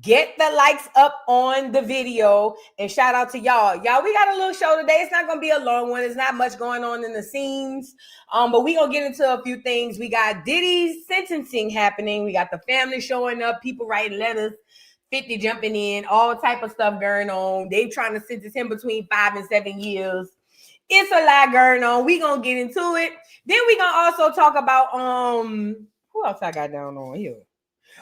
Get the likes up on the video, and shout out to y'all. Y'all, we got a little show today. It's not going to be a long one. There's not much going on in the scenes. But we going to get into a few things. We got Diddy's sentencing happening. We got the family showing up, people writing letters, 50 jumping in, all type of stuff going on. They trying to sentence him between 5 and 7 years. It's a lot going on. We going to get into it. Then we going to also talk about, who else I got down on here?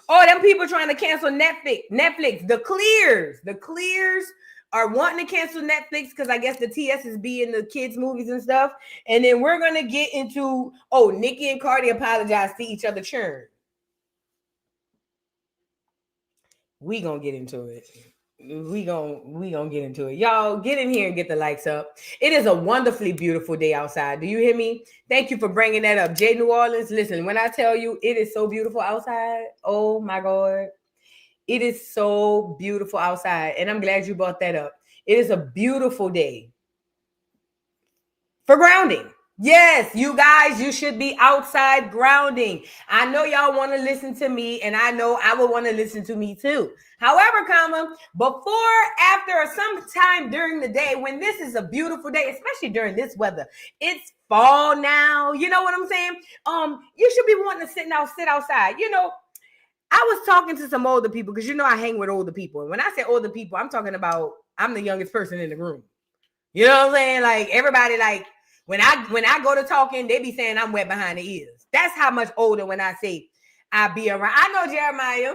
Oh, them people trying to cancel Netflix. The Clears are wanting to cancel Netflix because I guess the TS is being the kids' movies and stuff. And then we're going to get into, Nicki and Cardi apologize to each other churn. We going to get into it. We gonna get into it. Y'all get in here and get the likes up. It is a wonderfully beautiful day outside. Do you hear me? Thank you for bringing that up. Jay New Orleans, listen, when I tell you it is so beautiful outside, oh my God. It is so beautiful outside. And I'm glad you brought that up. It is a beautiful day for grounding. Yes, you guys, you should be outside grounding. I know y'all want to listen to me, and I know I will want to listen to me too. However, before, after, or sometime during the day, when this is a beautiful day, especially during this weather, it's fall now. You know what I'm saying? You should be wanting to sit outside. You know, I was talking to some older people because I hang with older people. And when I say older people, I'm talking about I'm the youngest person in the room. You know what I'm saying? Like everybody, like. When I go to talking, they be saying I'm wet behind the ears. That's how much older when I say I be around. I know, Jeremiah.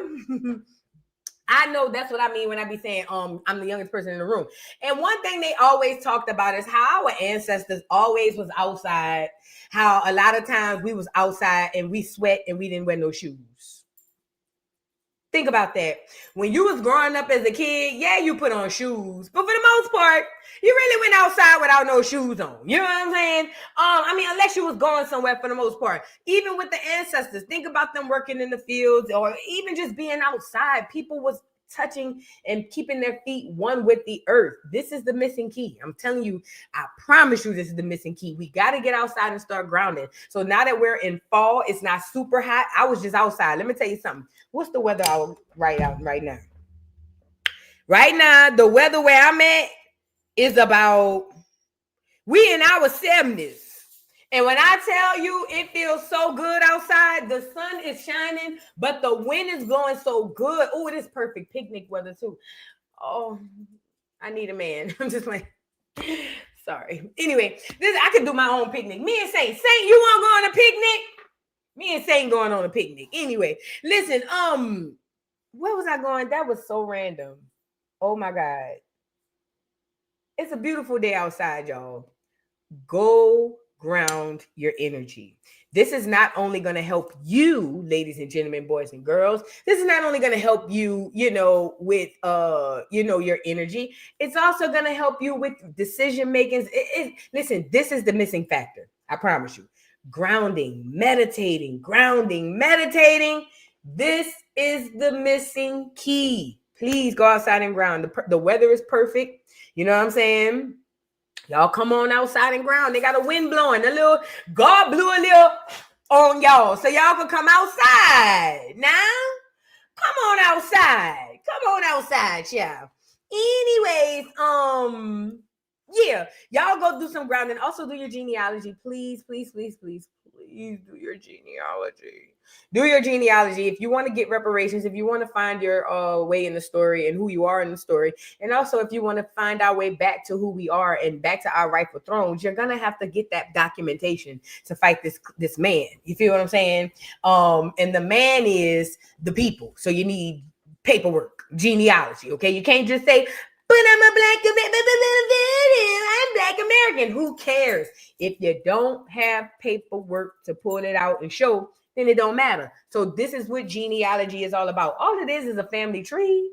I know that's what I mean when I be saying I'm the youngest person in the room. And one thing they always talked about is how our ancestors always was outside. How a lot of times we was outside and we sweat and we didn't wear no shoes. Think about that. When you was growing up as a kid, yeah, you put on shoes. But for the most part, you really went outside without no shoes on. You know what I'm saying? Unless you was going somewhere for the most part. Even with the ancestors, think about them working in the fields or even just being outside. People was touching and keeping their feet one with the earth. This is the missing key. I'm telling you, I promise you this is the missing key. We got to get outside and start grounding. So now that we're in fall, it's not super hot. I was just outside. Let me tell you something. What's the weather out right now? Right now, the weather where I'm at is about, we in our 70s. And when I tell you it feels so good outside, the sun is shining, but the wind is blowing so good. Oh, it is perfect picnic weather too. Oh, I need a man. I'm just like, sorry. Anyway, I could do my own picnic. Me and Saint, you want to go on a picnic? Me and Saint going on a picnic. Anyway, listen, where was I going? That was so random. Oh my God. It's a beautiful day outside, y'all. Go ground your energy. This is not only going to help you, ladies and gentlemen, boys and girls. This is not only going to help you, with, your energy. It's also going to help you with decision making. Listen, this is the missing factor. I promise you. Grounding, meditating. This is the missing key. Please go outside and ground. The weather is perfect. You know what I'm saying? Y'all come on outside and ground. They got a wind blowing. God blew a little on y'all. So y'all can come outside. Now, come on outside, y'all. Anyways, yeah, y'all go do some grounding. Also do your genealogy. Please do your genealogy. Do your genealogy if you want to get reparations, if you want to find your way in the story and who you are in the story. And also if you want to find our way back to who we are and back to our rightful thrones, you're going to have to get that documentation to fight this man. You feel what I'm saying? And the man is the people. So you need paperwork, genealogy. Okay. You can't just say, but I'm Black American. Who cares? If you don't have paperwork to pull it out and show, then it don't matter. So this is what genealogy is all about. All it is a family tree.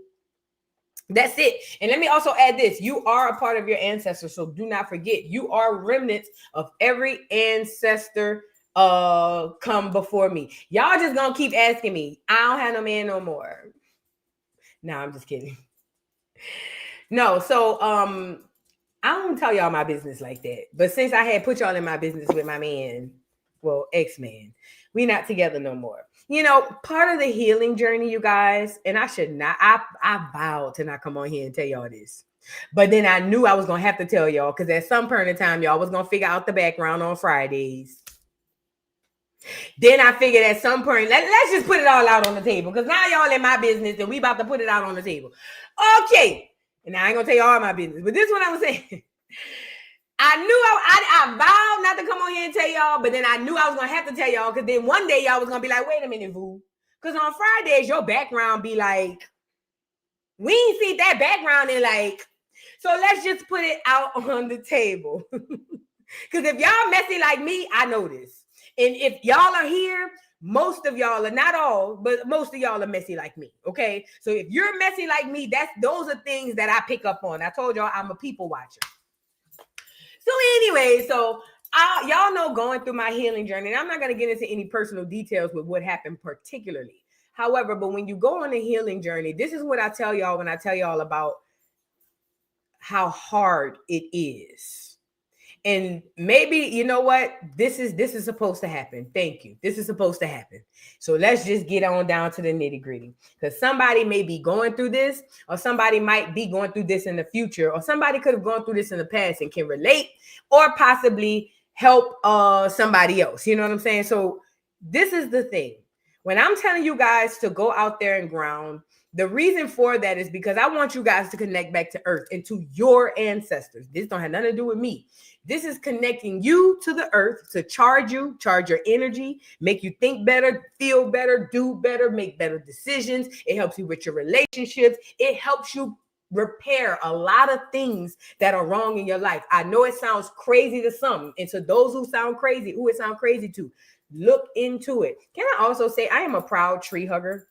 That's it. And let me also add this. You are a part of your ancestors. So do not forget, you are remnants of every ancestor come before me. Y'all just gonna keep asking me. I don't have no man no more. No, I'm just kidding. No, so I don't tell y'all my business like that. But since I had put y'all in my business with my man, well, ex-man, we not together no more. You know, part of the healing journey, you guys, and I should not, I vowed to not come on here and tell y'all this. But then I knew I was going to have to tell y'all because at some point in time, y'all was going to figure out the background on Fridays. Then I figured at some point, let's just put it all out on the table because now y'all in my business and we about to put it out on the table. Okay. And I ain't going to tell you all my business, but this is what I'm saying. I knew I vowed not to come on here and tell y'all, but then I knew I was going to have to tell y'all because then one day y'all was going to be like, wait a minute, Vu. Because on Fridays, your background be like, we ain't see that background in like, so let's just put it out on the table. Because if y'all messy like me, I know this. And if y'all are here, most of y'all are, not all, but most of y'all are messy like me, okay? So if you're messy like me, those are things that I pick up on. I told y'all I'm a people watcher. So anyway, y'all know going through my healing journey, and I'm not going to get into any personal details with what happened particularly. However, but when you go on a healing journey, this is what I tell y'all when I tell y'all about how hard it is. And maybe, you know what? This is supposed to happen. Thank you. This is supposed to happen. So let's just get on down to the nitty gritty because somebody may be going through this or somebody might be going through this in the future or somebody could have gone through this in the past and can relate or possibly help somebody else. You know what I'm saying? So this is the thing. When I'm telling you guys to go out there and ground, the reason for that is because I want you guys to connect back to earth and to your ancestors. This don't have nothing to do with me. This is connecting you to the earth to charge your energy, make you think better, feel better, do better, make better decisions. It helps you with your relationships. It helps you repair a lot of things that are wrong in your life. I know it sounds crazy to some, and to those who sound crazy, who it sounds crazy to, look into it. Can I also say I am a proud tree hugger?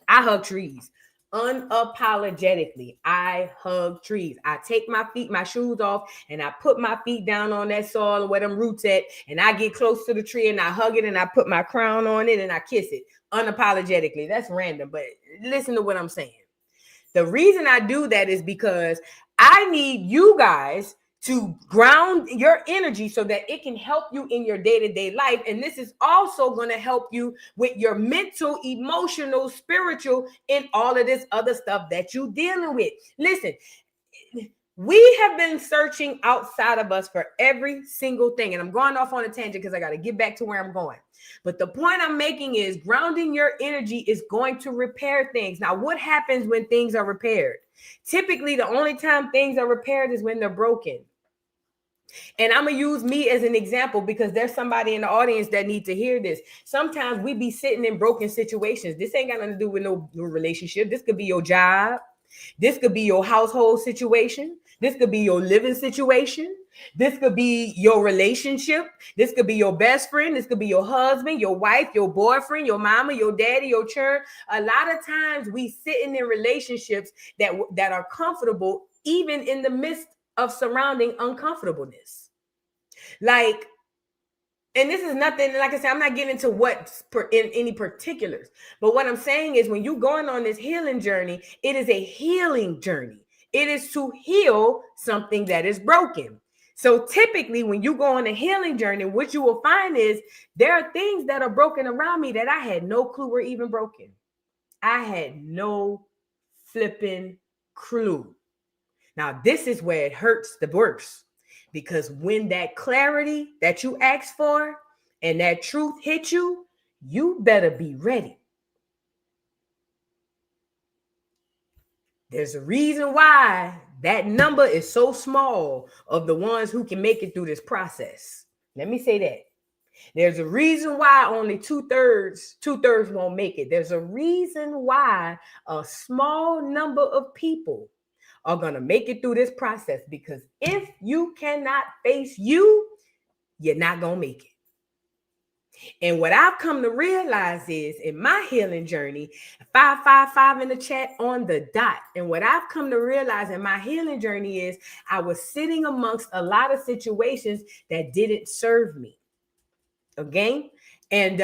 I hug trees unapologetically. I hug trees. I take my shoes off, and I put my feet down on that soil where them roots at, and I get close to the tree and I hug it and I put my crown on it and I kiss it unapologetically. That's random, but listen to what I'm saying. The reason I do that is because I need you guys to ground your energy so that it can help you in your day-to-day life. And this is also going to help you with your mental, emotional, spiritual, and all of this other stuff that you're dealing with. Listen, we have been searching outside of us for every single thing. And I'm going off on a tangent because I got to get back to where I'm going. But the point I'm making is grounding your energy is going to repair things. Now, what happens when things are repaired? Typically, the only time things are repaired is when they're broken. And I'm going to use me as an example because there's somebody in the audience that needs to hear this. Sometimes we be sitting in broken situations. This ain't got nothing to do with no relationship. This could be your job. This could be your household situation. This could be your living situation. This could be your relationship. This could be your best friend. This could be your husband, your wife, your boyfriend, your mama, your daddy, your church. A lot of times we sitting in relationships that are comfortable, even in the midst of surrounding uncomfortableness. Like, and this is nothing, like I said, I'm not getting into what's in any particulars. But what I'm saying is when you're going on this healing journey, it is a healing journey. It is to heal something that is broken. So typically when you go on a healing journey, what you will find is there are things that are broken around me that I had no clue were even broken. I had no flipping clue. Now, this is where it hurts the worst. Because when that clarity that you asked for and that truth hit you, you better be ready. There's a reason why that number is so small of the ones who can make it through this process. Let me say that. There's a reason why only two-thirds won't make it. There's a reason why a small number of people are going to make it through this process, because if you cannot face you, you're not going to make it. And what I've come to realize is in my healing journey, 555 in the chat on the dot. And what I've come to realize in my healing journey is I was sitting amongst a lot of situations that didn't serve me. Okay. And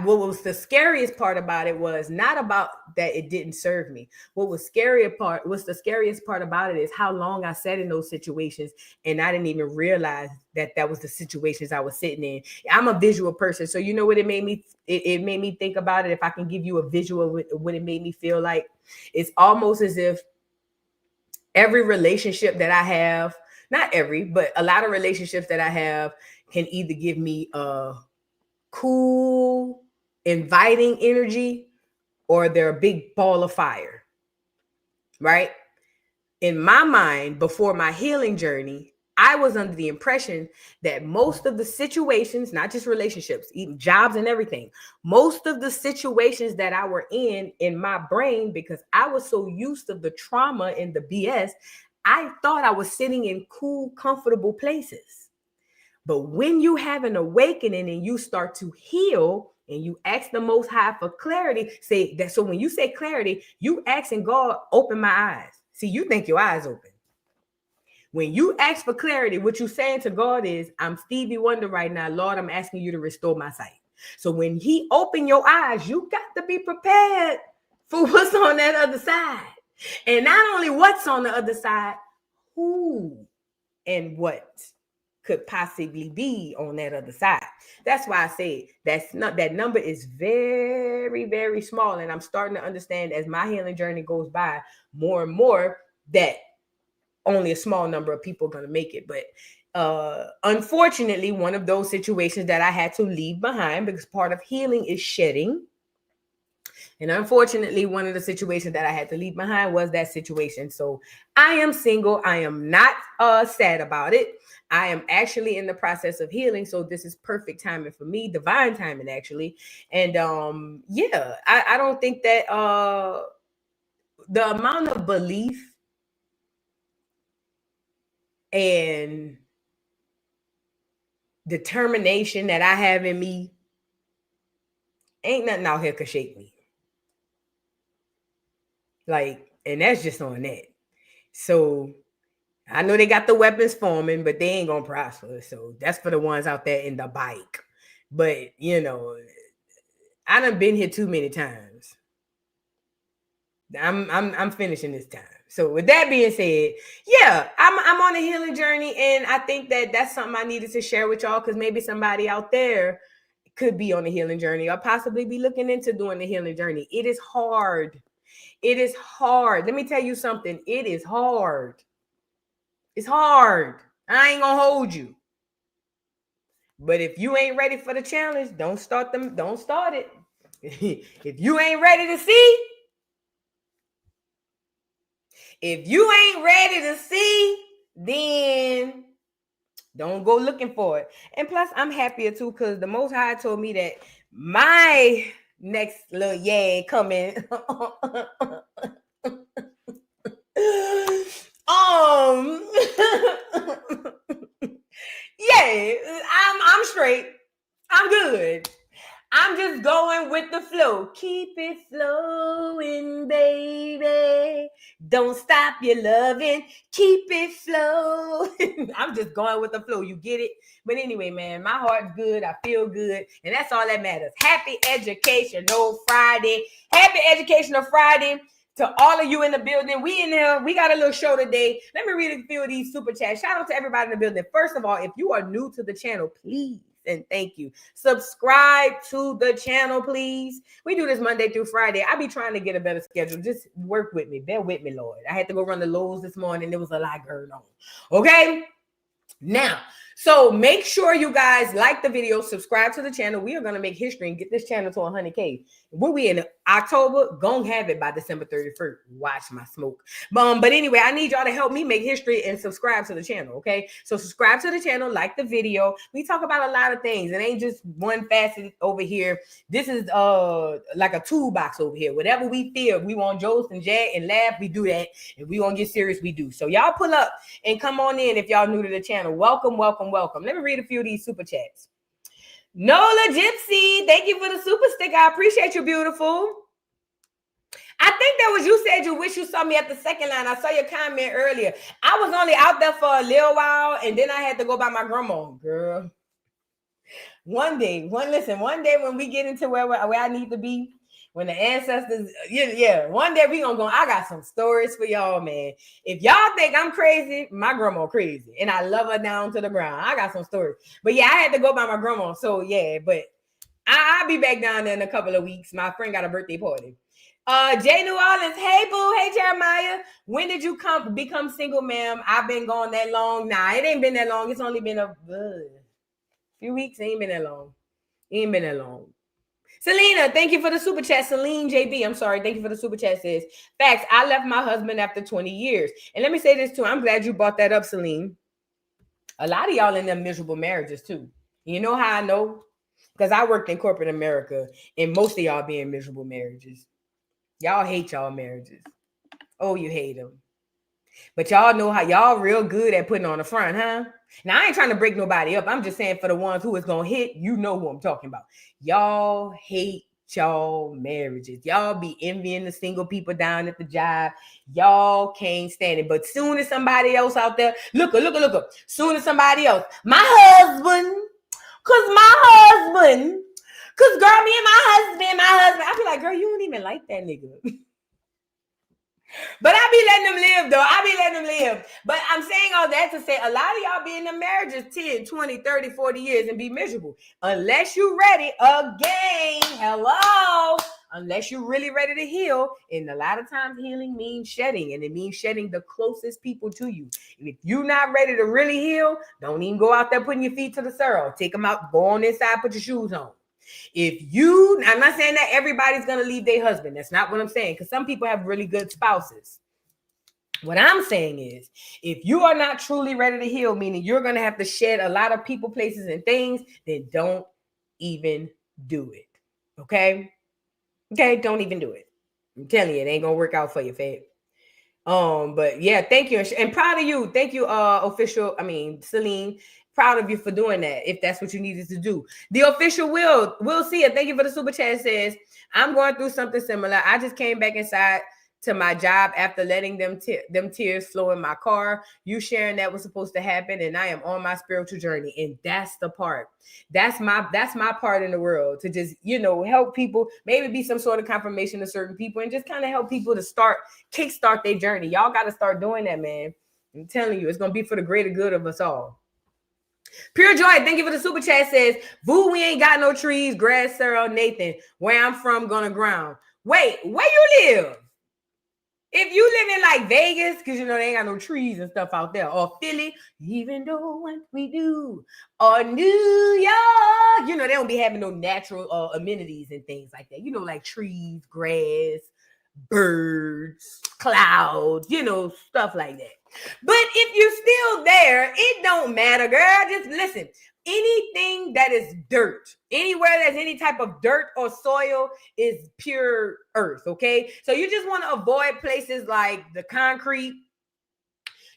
what was the scariest part about it was not about that it didn't serve me. What's the scariest part about it is how long I sat in those situations and I didn't even realize that was the situations I was sitting in. I'm a visual person. So you know what it made me, it made me think about it. If I can give you a visual of what it made me feel like, it's almost as if every relationship that I have, not every, but a lot of relationships that I have can either give me a cool, inviting energy, or they're a big ball of fire, right? In my mind, before my healing journey, I was under the impression that most of the situations, not just relationships, even jobs and everything, most of the situations that I were in my brain, because I was so used to the trauma and the BS, I thought I was sitting in cool, comfortable places. But when you have an awakening and you start to heal and you ask the Most High for clarity, say that. So when you say clarity, you asking God, open my eyes. See, you think your eyes open. When you ask for clarity, what you're saying to God is, I'm Stevie Wonder right now. Lord, I'm asking you to restore my sight. So when he open your eyes, you got to be prepared for what's on that other side. And not only what's on the other side, who and what could possibly be on that other side. That's why I say that number is very, very small. And I'm starting to understand as my healing journey goes by more and more that only a small number of people are going to make it. But unfortunately, one of those situations that I had to leave behind, because part of healing is shedding. And unfortunately, one of the situations that I had to leave behind was that situation. So I am single. I am not sad about it. I am actually in the process of healing. So this is perfect timing for me, divine timing, actually. And yeah, I don't think that the amount of belief and determination that I have in me, ain't nothing out here could shake me. Like, and that's just on that. So I know they got the weapons forming, but they ain't gonna prosper. So that's for the ones out there in the bike. But you know, I done been here too many times. I'm finishing this time. So with that being said, yeah, I'm on a healing journey, and I think that that's something I needed to share with y'all, because maybe somebody out there could be on a healing journey or possibly be looking into doing the healing journey. It is hard. It is hard. Let me tell you something. It is hard. It's hard. I ain't gonna hold you. But if you ain't ready for the challenge, don't start it. If you ain't ready to see, then don't go looking for it. And plus, I'm happier too, because the Most High told me that my next little coming. Yeah, I'm straight. I'm good. I'm just going with the flow. Keep it flowing, baby. Don't stop your loving. Keep it flowing. I'm just going with the flow. You get it? But anyway, man, my heart's good. I feel good. And that's all that matters. Happy Educational Friday. Happy Educational Friday to all of you in the building. We in there. We got a little show today. Let me read a few of these super chats. Shout out to everybody in the building. First of all, if you are new to the channel, please and thank you, subscribe to the channel, please. We do this Monday through Friday. I be trying to get a better schedule. Just work with me. Bear with me, Lord. I had to go run the Lowe's this morning. There was a lot going on. Okay? Now, so make sure you guys like the video, subscribe to the channel. We are going to make history and get this channel to 100K. When we in October, gonna have it by December 31st. Watch my smoke. But anyway, I need y'all to help me make history and subscribe to the channel, okay? So subscribe to the channel, like the video. We talk about a lot of things. It ain't just one facet over here. This is like a toolbox over here. Whatever we feel, we want Joce and Jack and laugh, we do that. If we want to get serious, we do. So y'all pull up and come on in if y'all new to the channel. Welcome, welcome, welcome. Let me read a few of these super chats. Nola Gypsy, thank you for the super stick. I appreciate you, beautiful. I think that was you said you wish you saw me at the second line. I saw your comment earlier. I was only out there for a little while, and then I had to go by my grandma. Girl, One day when we get into where I need to be, when the ancestors, one day we gonna go. I got some stories for y'all, man. If y'all think I'm crazy, my grandma crazy, and I love her down to the ground. I got some stories, but yeah, I had to go by my grandma, so yeah, but I'll be back down there in a couple of weeks. My friend got a birthday party. Jay New Orleans, hey boo, hey Jeremiah. When did you become single, ma'am? I've been gone that long. Nah, it ain't been that long. It's only been a few weeks. It ain't been that long. Selena, thank you for the super chat. Celine JB, I'm sorry. Thank you for the super chat. Says, facts, I left my husband after 20 years. And let me say this too. I'm glad you brought that up, Celine. A lot of y'all in them miserable marriages too. You know how I know? Because I worked in corporate America and most of y'all be in miserable marriages. Y'all hate y'all marriages. Oh, you hate them. But y'all know how y'all real good at putting on the front, huh? Now, I ain't trying to break nobody up. I'm just saying for the ones who is going to hit, you know who I'm talking about. Y'all hate y'all marriages. Y'all be envying the single people down at the job. Y'all can't stand it. But soon as somebody else out there, look. Soon as somebody else, my husband, because girl, me and my husband, I be like, girl, you don't even like that nigga. But I be letting them live, though. But I'm saying all that to say a lot of y'all be in the marriages 10, 20, 30, 40 years and be miserable. Unless you're ready again. Hello. Unless you're really ready to heal. And a lot of times healing means shedding. And it means shedding the closest people to you. And if you're not ready to really heal, don't even go out there putting your feet to the soil. Take them out, go on inside, put your shoes on. I'm not saying that everybody's going to leave their husband. That's not what I'm saying. Because some people have really good spouses. What I'm saying is, if you are not truly ready to heal, meaning you're going to have to shed a lot of people, places, and things, then don't even do it. Okay? Okay, don't even do it. I'm telling you, it ain't going to work out for you, Fab. But yeah, thank you. And proud of you. Thank you, Celine. Proud of you for doing that, if that's what you needed to do. The official Will see it. Thank you for the super chat. Says, I'm going through something similar. I just came back inside to my job after letting them tears flow in my car. You sharing that was supposed to happen, and I am on my spiritual journey. And that's the part. That's my part in the world, to just, help people, maybe be some sort of confirmation to certain people, and just kind of help people to kickstart their journey. Y'all got to start doing that, man. I'm telling you, it's going to be for the greater good of us all. Pure Joy, thank you for the super chat. Says, Boo, we ain't got no trees, grass, Sarah, Nathan. Where I'm from, gonna ground. Wait, where you live? If you live in like Vegas, because they ain't got no trees and stuff out there, or Philly, even though what we do, or New York, they don't be having no natural amenities and things like that. Like trees, grass, birds, clouds, stuff like that. But if you're still there, it don't matter, girl. Just listen. Anything that is dirt, anywhere there's any type of dirt or soil is pure earth, okay? So you just want to avoid places like the concrete.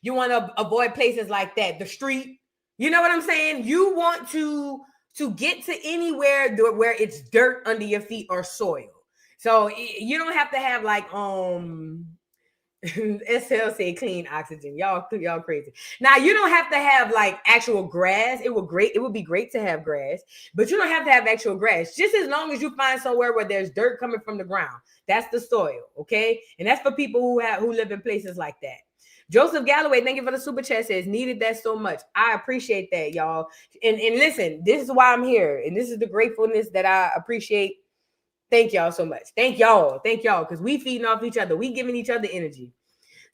You want to avoid places like that, the street. You know what I'm saying? You want to get to anywhere where it's dirt under your feet or soil. So you don't have to have like SL say clean oxygen. Y'all crazy. Now you don't have to have like actual grass. It would be great to have grass, but you don't have to have actual grass. Just as long as you find somewhere where there's dirt coming from the ground. That's the soil, okay? And that's for people who live in places like that. Joseph Galloway, thank you for the super chat. Says, needed that so much. I appreciate that, y'all. And listen, this is why I'm here, and this is the gratefulness that I appreciate. Thank y'all so much. Thank y'all, because we feeding off each other. We giving each other energy.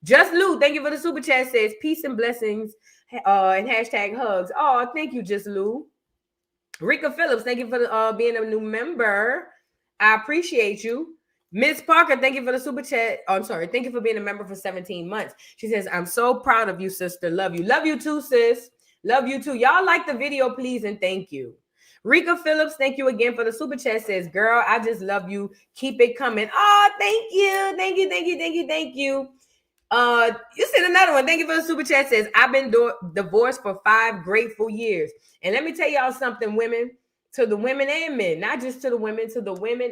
Just Lou, thank you for the super chat. Says, peace and blessings, and hashtag hugs. Oh, thank you, Just Lou. Rika Phillips, thank you for being a new member. I appreciate you. Miss Parker, thank you for the super chat. Oh, I'm sorry. Thank you for being a member for 17 months. She says, I'm so proud of you, sister. Love you. Love you too, sis. Love you too. Y'all like the video, please, and thank you. Rika Phillips, thank you again for the super chat. Says, girl, I just love you. Keep it coming. Oh, thank you. Thank you, thank you, thank you, thank you. You said another one. Thank you for the super chat. Says, I've been divorced for 5 grateful years. And let me tell y'all something, women, to the women and men, not just to the women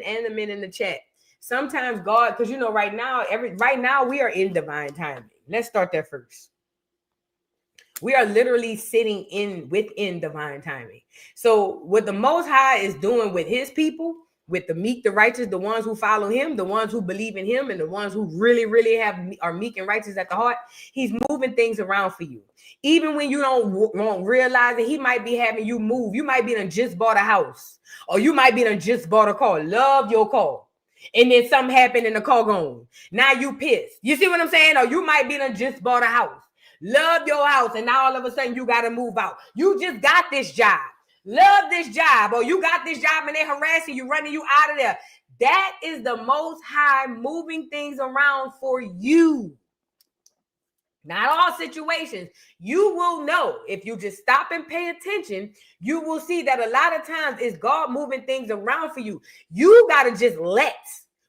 and the men in the chat. Sometimes God, because right now we are in divine timing. Let's start there first. We are literally sitting within divine timing. So what the Most High is doing with his people, with the meek, the righteous, the ones who follow him, the ones who believe in him, and the ones who really, really are meek and righteous at the heart, he's moving things around for you. Even when you don't realize it, he might be having you move. You might be done just bought a house, or you might be done just bought a car. Love your car. And then something happened and the car gone. Now you pissed. You see what I'm saying? Or you might be done just bought a house. Love your house, and now all of a sudden you got to move out. You just got this job. Love this job, or you got this job and they're harassing you, running you out of there. That is the Most High moving things around for you. Not all situations. You will know if you just stop and pay attention. You will see that a lot of times it's God moving things around for you. You got to just let.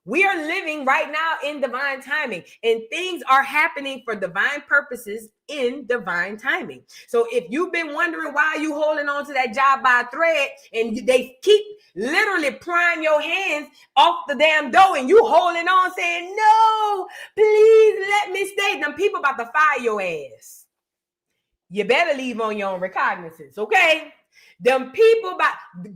We are living right now in divine timing, and things are happening for divine purposes in divine timing. So if you've been wondering why you holding on to that job by a thread, and they keep literally prying your hands off the damn dough, and you holding on saying, no, please let me stay. Them people about to fire your ass. You better leave on your own recognizance, okay? Them people,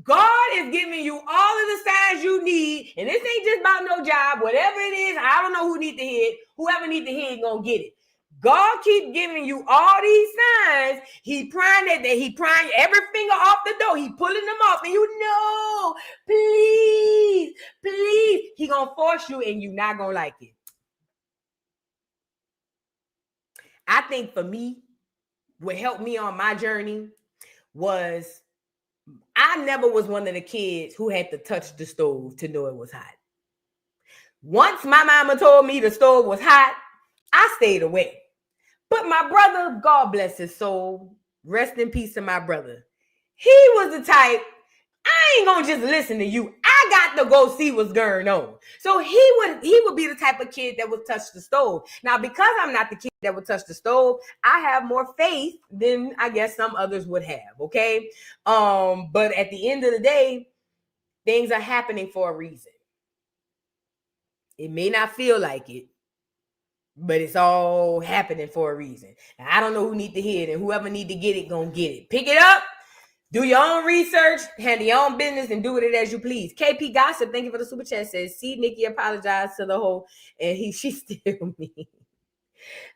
God is giving you all of the signs you need, and this ain't just about no job. Whatever it is, I don't know who need to hear it. Whoever need to hear it gonna get it. God keep giving you all these signs. He prying every finger off the door. He pulling them off, and you know, please, he gonna force you, and you not gonna like it. I think for me, what helped me on my journey was I never was one of the kids who had to touch the stove to know it was hot. Once my mama told me the stove was hot, I stayed away. But my brother, God bless his soul, rest in peace to my brother. He was the type, I ain't gonna just listen to you. I got to go see what's going on. So he would be the type of kid that would touch the stove. Now, because I'm not the kid that would touch the stove, I have more faith than I guess some others would have. Okay. But at the end of the day, things are happening for a reason. It may not feel like it, but it's all happening for a reason. Now, I don't know who need to hear it, and whoever need to get it, gonna get it. Pick it up. Do your own research, handle your own business, and do with it as you please. KP Gossip, thank you for the super chat. Says, see, Nicki apologized to the whole, and she still me.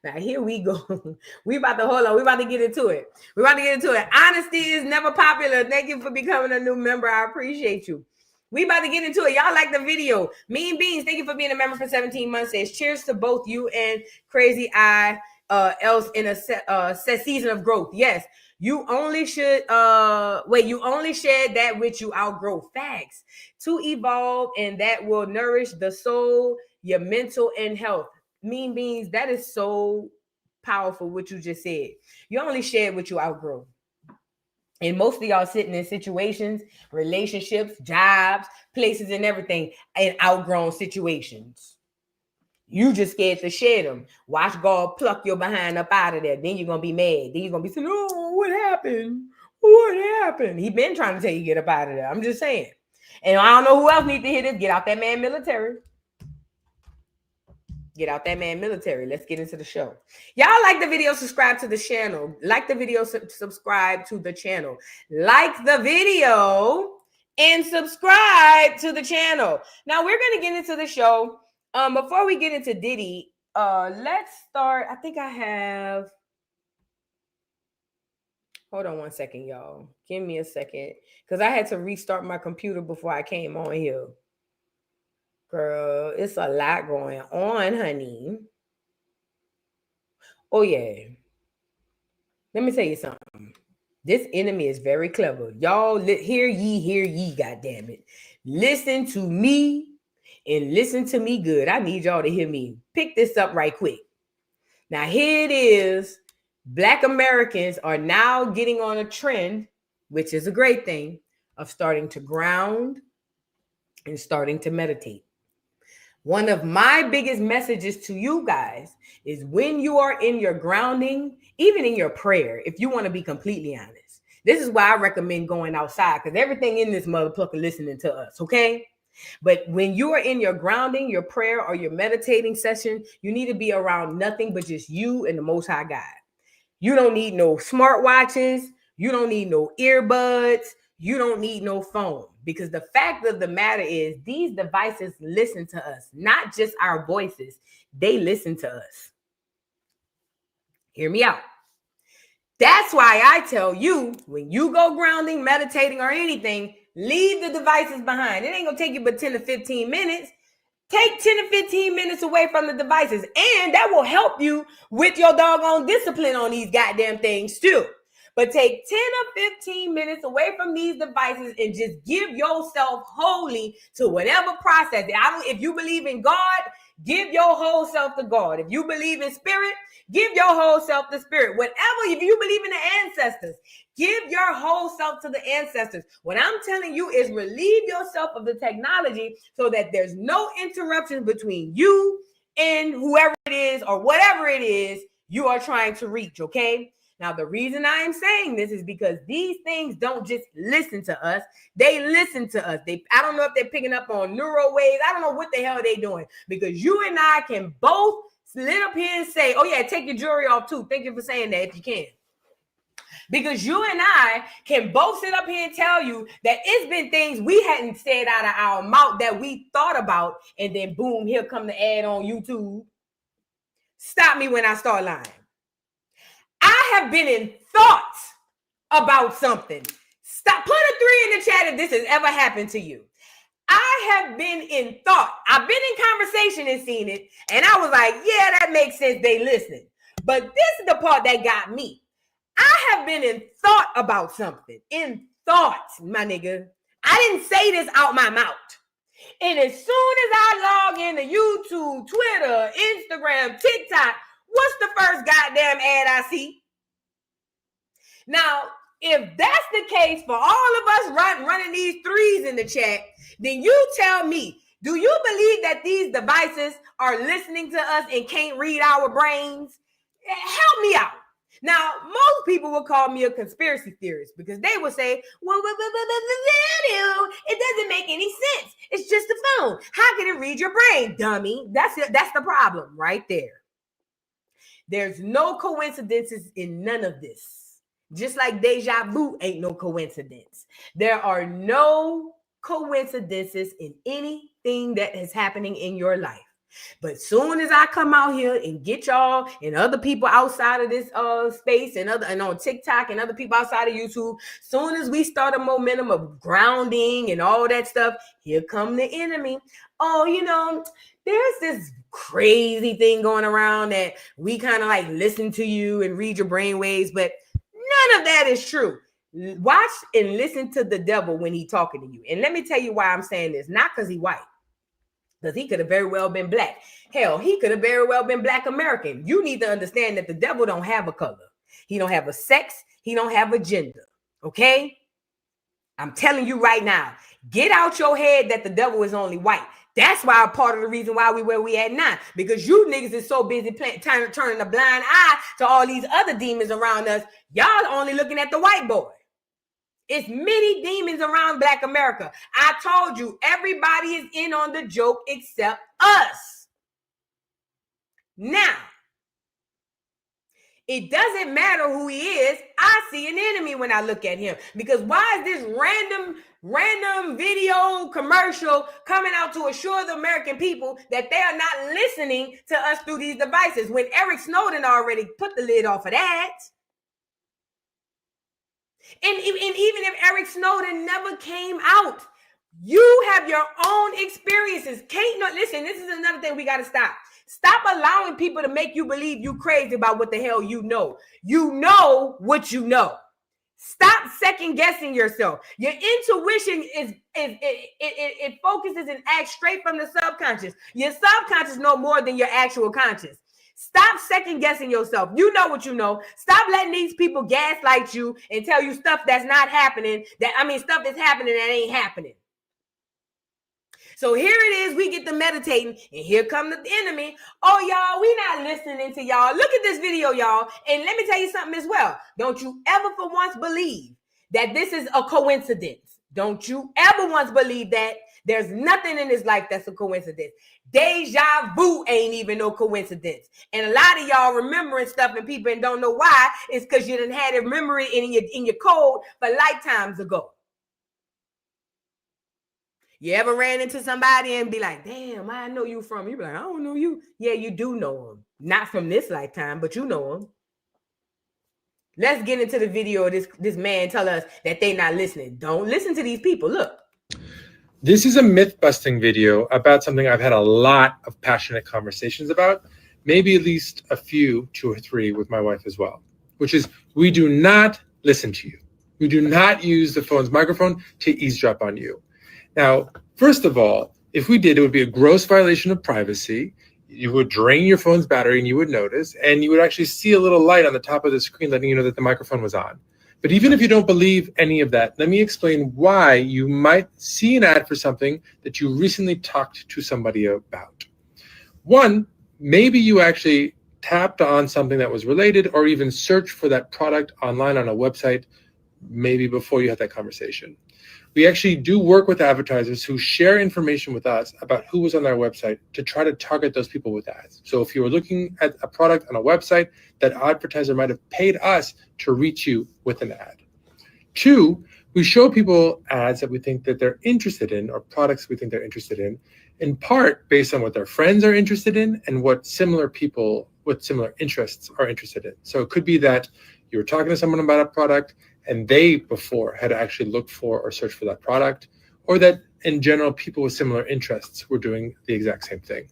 Now here we go. We about to get into it. Honesty is never popular. Thank you for becoming a new member. I appreciate you. We about to get into it. Y'all like the video. Mean Beans, thank you for being a member for 17 months. Says, cheers to both you and Crazy Eye else in a season of growth. Yes. You only share that which you outgrow. Facts. To evolve, and that will nourish the soul, your mental, and health. Mean Beans, that is so powerful what you just said. You only share what you outgrow. And most of y'all sitting in situations, relationships, jobs, places, and everything, in outgrown situations. You just scared to share them. Watch God pluck your behind up out of there. Then you're going to be mad. Then you're going to be saying, oh, what happened? What happened? He been trying to tell you get up out of there. I'm just saying. And I don't know who else needs to hear this. Get out that man military. Get out that man military. Let's get into the show. Y'all like the video, subscribe to the channel. Like the video, subscribe to the channel. Like the video and subscribe to the channel. Now we're going to get into the show. Before we get into Diddy, let's start. I think I have. Hold on one second, y'all. Give me a second. Because I had to restart my computer before I came on here. Girl, it's a lot going on, honey. Oh, yeah. Let me tell you something. This enemy is very clever. Y'all, hear ye, goddammit. Listen to me. And listen to me good. I need y'all to hear me. Pick this up right quick. Now, here it is. Black Americans are now getting on a trend, which is a great thing, of starting to ground and starting to meditate. One of my biggest messages to you guys is when you are in your grounding, even in your prayer, if you want to be completely honest. This is why I recommend going outside, because everything in this motherfucker listening to us, okay? But when you are in your grounding, your prayer, or your meditating session, you need to be around nothing but just you and the Most High God. You don't need no smartwatches. You don't need no earbuds. You don't need no phone, because the fact of the matter is these devices listen to us, not just our voices. They listen to us. Hear me out. That's why I tell you, when you go grounding, meditating, or anything, leave the devices behind. It ain't going to take you but 10 to 15 minutes. Take 10 to 15 minutes away from the devices, and that will help you with your doggone discipline on these goddamn things too. But take 10 or 15 minutes away from these devices and just give yourself wholly to whatever process. If you believe in God, give your whole self to God. If you believe in spirit, give your whole self to spirit. Whatever, if you believe in the ancestors, give your whole self to the ancestors. What I'm telling you is relieve yourself of the technology so that there's no interruptions between you and whoever it is or whatever it is you are trying to reach, okay? Now, the reason I am saying this is because these things don't just listen to us. They listen to us. I don't know if they're picking up on neural waves. I don't know what the hell they're doing, because you and I can both sit up here and say, oh yeah, take your jewelry off too. Thank you for saying that if you can. Because you and I can both sit up here and tell you that it's been things we hadn't said out of our mouth that we thought about, and then boom, here come the ad on YouTube. Stop me when I start lying. I have been in thoughts about something. Stop. Put a 3 in the chat if this has ever happened to you. I have been in thought. I've been in conversation and seen it, and I was like, yeah, that makes sense. They listen. But this is the part that got me. I have been in thought about something. In thoughts, my nigga. I didn't say this out my mouth. And as soon as I log into YouTube, Twitter, Instagram, TikTok, what's the first goddamn ad I see? Now, if that's the case for all of us running these 3s in the chat, then you tell me, do you believe that these devices are listening to us and can't read our brains? Help me out. Now, most people will call me a conspiracy theorist because they will say, well, it doesn't make any sense. It's just a phone. How can it read your brain, dummy? That's it. That's the problem right there. There's no coincidences in none of this. Just like deja vu ain't no coincidence. There are no coincidences in anything that is happening in your life. But soon as I come out here and get y'all and other people outside of this space and on TikTok and other people outside of YouTube, soon as we start a momentum of grounding and all that stuff, here come the enemy. Oh, you know, there's this crazy thing going around that we kind of like listen to you and read your brainwaves, but none of that is true. Watch and listen to the devil when he's talking to you. And let me tell you why I'm saying this. Not because he's white. Because he could have very well been black. Hell, he could have very well been Black American. You need to understand that the devil don't have a color. He don't have a sex. He don't have a gender. Okay? I'm telling you right now. Get out your head that the devil is only white. That's why part of the reason why we where we at now. Because you niggas is so busy turning a blind eye to all these other demons around us. Y'all only looking at the white boy. It's many demons around Black America. I told you, everybody is in on the joke except us. Now, it doesn't matter who he is. I see an enemy when I look at him. Because why is this random video commercial coming out to assure the American people that they are not listening to us through these devices when Eric Snowden already put the lid off of that? And even if Eric Snowden never came out, you have your own experiences. Listen, this is another thing we got to stop. Stop allowing people to make you believe you crazy about what the hell you know. You know what you know. Stop second guessing yourself. Your intuition it focuses and acts straight from the subconscious. Your subconscious know more than your actual conscious. Stop second guessing yourself. You know what you know. Stop letting these people gaslight you and tell you stuff that's not happening. Stuff that's happening that ain't happening. So here it is. We get to meditating, and here come the enemy. Oh, y'all, we not listening to y'all. Look at this video, y'all. And let me tell you something as well. Don't you ever for once believe that this is a coincidence. Don't you ever once believe that There's nothing in his life that's a coincidence. Deja vu ain't even no coincidence. And a lot of y'all remembering stuff and people and don't know why. It's because you didn't have a memory in your code for lifetimes ago. You ever ran into somebody and be like, damn, I know you from? You be like, I don't know you. Yeah, you do know him. Not from this lifetime, but you know him. Let's get into the video of this man tell us that they not listening. Don't listen to these people. Look. This is a myth-busting video about something I've had a lot of passionate conversations about, maybe at least a few, 2 or 3 with my wife as well, which is we do not listen to you. We do not use the phone's microphone to eavesdrop on you. Now, first of all, if we did, it would be a gross violation of privacy. You would drain your phone's battery and you would notice, and you would actually see a little light on the top of the screen letting you know that the microphone was on. But even if you don't believe any of that, let me explain why you might see an ad for something that you recently talked to somebody about. One, maybe you actually tapped on something that was related or even searched for that product online on a website maybe before you had that conversation. We actually do work with advertisers who share information with us about who was on their website to try to target those people with ads. So if you were looking at a product on a website, that advertiser might have paid us to reach you with an ad. 2, we show people ads that we think that they're interested in or products we think they're interested in part based on what their friends are interested in and what similar people with similar interests are interested in. So it could be that you were talking to someone about a product and they before had actually looked for or searched for that product, or that in general, people with similar interests were doing the exact same thing.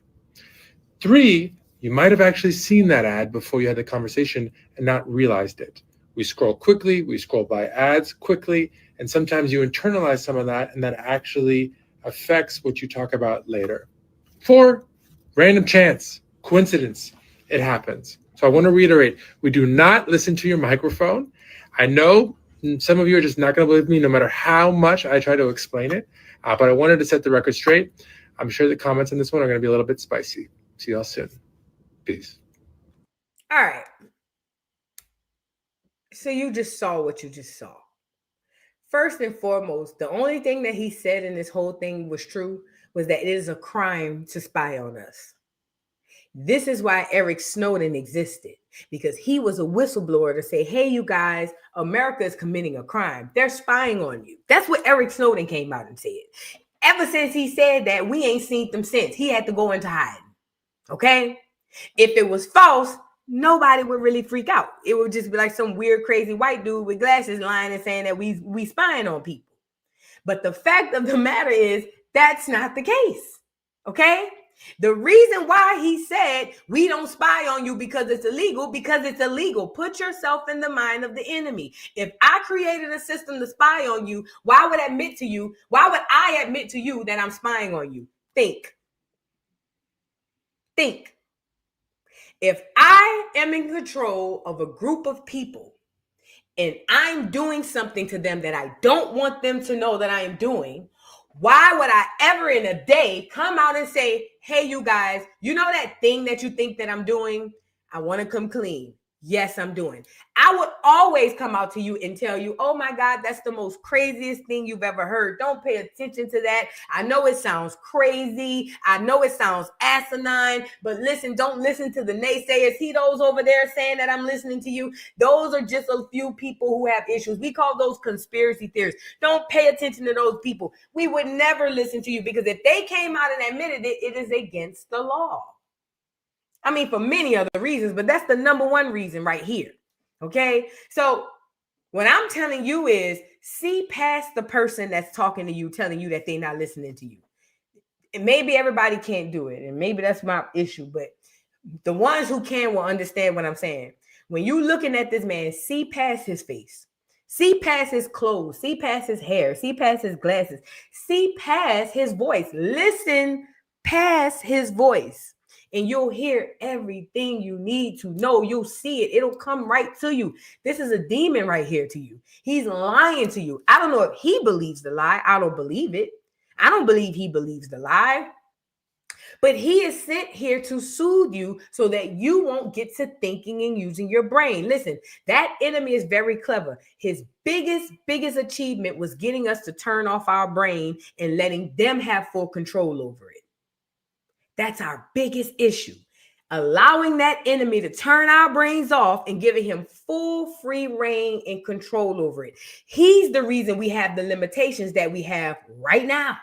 3, you might have actually seen that ad before you had the conversation and not realized it. We scroll quickly, we scroll by ads quickly, and sometimes you internalize some of that and that actually affects what you talk about later. 4, random chance, coincidence, it happens. So I want to reiterate, we do not listen to your microphone. I know some of you are just not going to believe me no matter how much I try to explain it, but I wanted to set the record straight. I'm sure the comments on this one are going to be a little bit spicy. See y'all soon. Peace. All right. So you just saw what you just saw. First and foremost, the only thing that he said in this whole thing was true was that it is a crime to spy on us. This is why Eric Snowden existed, because he was a whistleblower to say, hey, you guys, America is committing a crime. They're spying on you. That's what Eric Snowden came out and said. Ever since he said that, we ain't seen them since. He had to go into hiding. Okay? If it was false, nobody would really freak out. It would just be like some weird, crazy white dude with glasses lying and saying that we spying on people. But the fact of the matter is, that's not the case. Okay? The reason why he said we don't spy on you because it's illegal. Put yourself in the mind of the enemy. If I created a system to spy on you, why would I admit to you that I'm spying on you? Think. If I am in control of a group of people and I'm doing something to them that I don't want them to know that I am doing, why would I ever in a day come out and say, hey, you guys, you know that thing that you think that I'm doing? I want to come clean. Yes, I'm doing. I would always come out to you and tell you, oh my God, that's the most craziest thing you've ever heard. Don't pay attention to that. I know it sounds crazy. I know it sounds asinine, but listen, don't listen to the naysayers. See those over there saying that I'm listening to you? Those are just a few people who have issues. We call those conspiracy theories. Don't pay attention to those people. We would never listen to you because if they came out and admitted it, it is against the law. I mean, for many other reasons, but that's the number one reason right here. Okay. So what I'm telling you is see past the person that's talking to you, telling you that they're not listening to you. And maybe everybody can't do it. And maybe that's my issue, but the ones who can will understand what I'm saying. When you looking at this man, see past his face, see past his clothes, see past his hair, see past his glasses, see past his voice, listen past his voice. And you'll hear everything you need to know. You'll see it. It'll come right to you. This is a demon right here to you. He's lying to you. I don't know if he believes the lie. I don't believe it. I don't believe he believes the lie. But he is sent here to soothe you so that you won't get to thinking and using your brain. Listen, that enemy is very clever. His biggest achievement was getting us to turn off our brain and letting them have full control over it. That's our biggest issue. Allowing that enemy to turn our brains off and giving him full free reign and control over it. He's the reason we have the limitations that we have right now.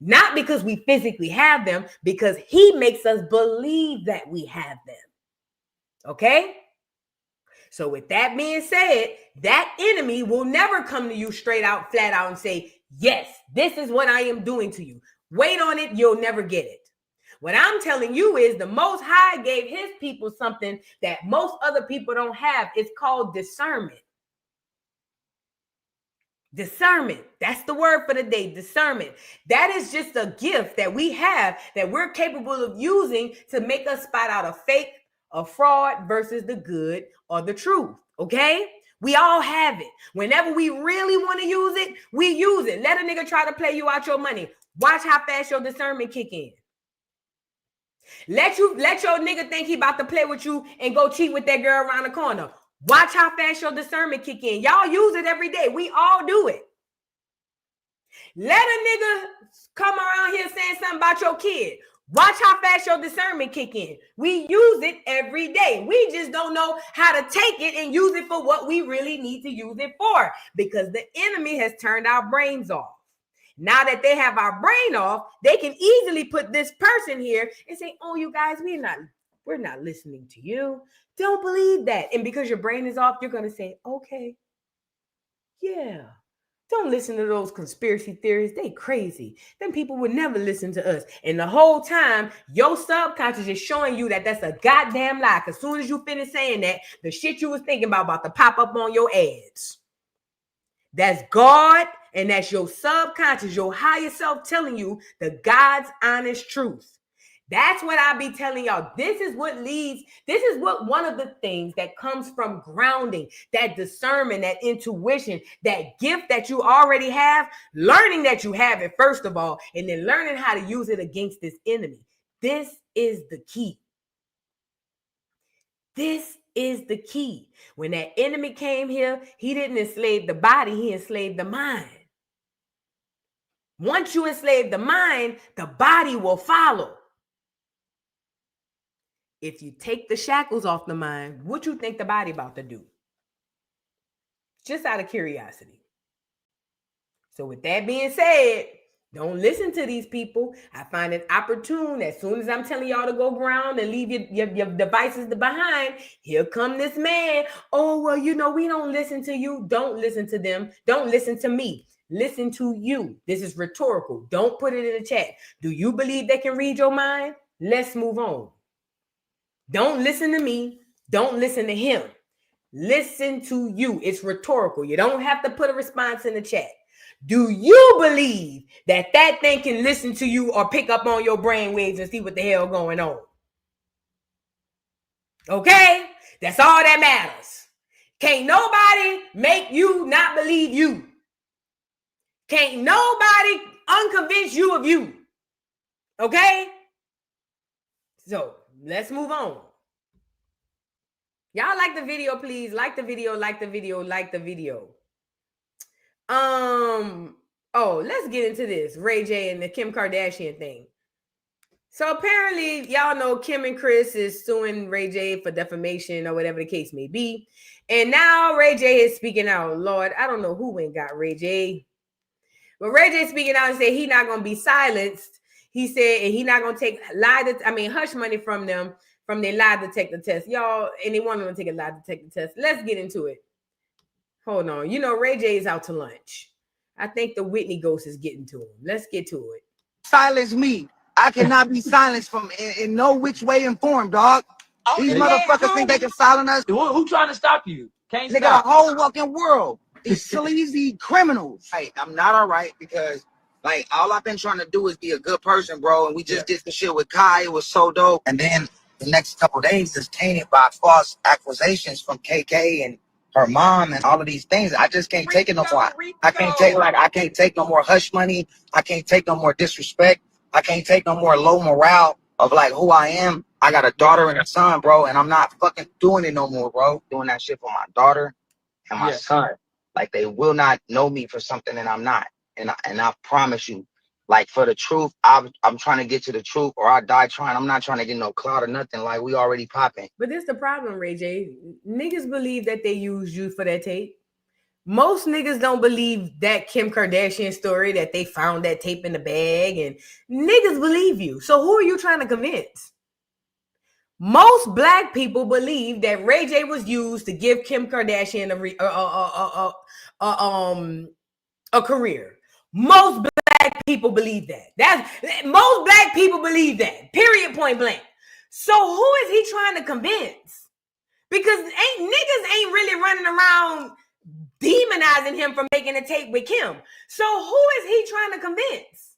Not because we physically have them, because he makes us believe that we have them. Okay? So with that being said, that enemy will never come to you straight out, flat out and say, yes, this is what I am doing to you. Wait on it. You'll never get it. What I'm telling you is the Most High gave his people something that most other people don't have. It's called discernment. Discernment. That's the word for the day, discernment. That is just a gift that we have that we're capable of using to make us spot out a fake, a fraud versus the good or the truth. Okay? We all have it. Whenever we really want to use it, we use it. Let a nigga try to play you out your money. Watch how fast your discernment kick in. Let your nigga think he about to play with you and go cheat with that girl around the corner. Watch how fast your discernment kick in. Y'all use it every day. We all do it. Let a nigga come around here saying something about your kid. Watch how fast your discernment kick in. We use it every day. We just don't know how to take it and use it for what we really need to use it for, because the enemy has turned our brains off. Now that they have our brain off, they can easily put this person here and say, oh, you guys, we're not listening to you. Don't believe that. And because your brain is off, you're going to say, okay, yeah. Don't listen to those conspiracy theories. They crazy. Them people would never listen to us. And the whole time, your subconscious is showing you that that's a goddamn lie. As soon as you finish saying that, the shit you was thinking about to pop up on your ads. That's God, and that's your subconscious, your higher self telling you the God's honest truth. That's what I be telling y'all. This is what one of the things that comes from grounding, that discernment, that intuition, that gift that you already have, learning that you have it, first of all, and then learning how to use it against this enemy. This is the key. This is the key. When that enemy came here, he didn't enslave the body, he enslaved the mind. Once you enslave the mind, the body will follow. If you take the shackles off the mind, what you think the body about to do? Just out of curiosity. So with that being said, don't listen to these people. I find it opportune. As soon as I'm telling y'all to go ground and leave your devices behind, here come this man. Oh, well, we don't listen to you. Don't listen to them. Don't listen to me. Listen to you. This is rhetorical. Don't put it in the chat. Do you believe they can read your mind? Let's move on. Don't listen to me. Don't listen to him. Listen to you. It's rhetorical. You don't have to put a response in the chat. Do you believe that thing can listen to you or pick up on your brain waves and see what the hell going on? Okay? That's all that matters. Can't nobody make you not believe you. Can't nobody unconvince you of you. Okay? So let's move on. Y'all like the video, please. Like the video, like the video, like the video. Let's get into this. Ray J and the Kim Kardashian thing. So apparently, y'all know Kim and Chris is suing Ray J for defamation or whatever the case may be. And now Ray J is speaking out. Lord, I don't know who went and got Ray J. But Ray J speaking out and said he's not going to be silenced. He said, and he's not going to take hush money from them from their lie detector test. Y'all, and they want them to take a lie detector test. Let's get into it. Hold on. Ray J is out to lunch. I think the Whitney ghost is getting to him. Let's get to it. Silence me. I cannot be silenced from in no which way and form, dog. These motherfuckers think they can silence us. Who trying to stop you? Can't they stop. got a whole fucking world. These sleazy criminals. Hey, I'm not all right because all I've been trying to do is be a good person, bro. And we just did the shit with Kai. It was so dope. And then the next couple of days is tainted by false accusations from KK and her mom and all of these things. I just can't take it no more. I can't take no more hush money. I can't take no more disrespect. I can't take no more low morale of like who I am. I got a daughter and a son, bro, and I'm not fucking doing it no more, bro. Doing that shit for my daughter and my son. Like, they will not know me for something that I'm not. And I promise you, like, for the truth, I'm trying to get to the truth, or I die trying. I'm not trying to get no clout or nothing. Like, we already popping. But this the problem, Ray J. Niggas believe that they used you for that tape. Most niggas don't believe that Kim Kardashian story that they found that tape in the bag, and niggas believe you. So who are you trying to convince? Most black people believe that Ray J was used to give Kim Kardashian a career. Most black people believe that. Most black people believe that. Period. Point blank. So who is he trying to convince? Because niggas ain't really running around demonizing him for making a tape with Kim. So who is he trying to convince?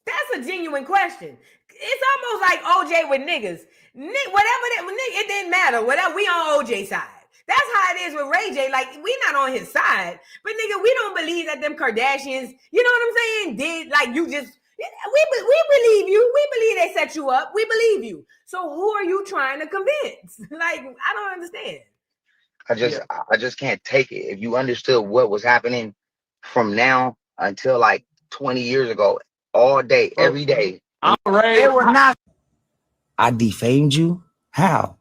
That's a genuine question. It's almost like OJ with niggas. It didn't matter. Whatever, we on OJ side. That's how it is with Ray J. Like, we not on his side. But nigga, we don't believe that them Kardashians, you know what I'm saying, did like you just, we believe you. We believe they set you up. We believe you. So who are you trying to convince? Like, I don't understand. I just can't take it. If you understood what was happening from now until like 20 years ago, all day, every day. I'm ready. It was not. I defamed you? How?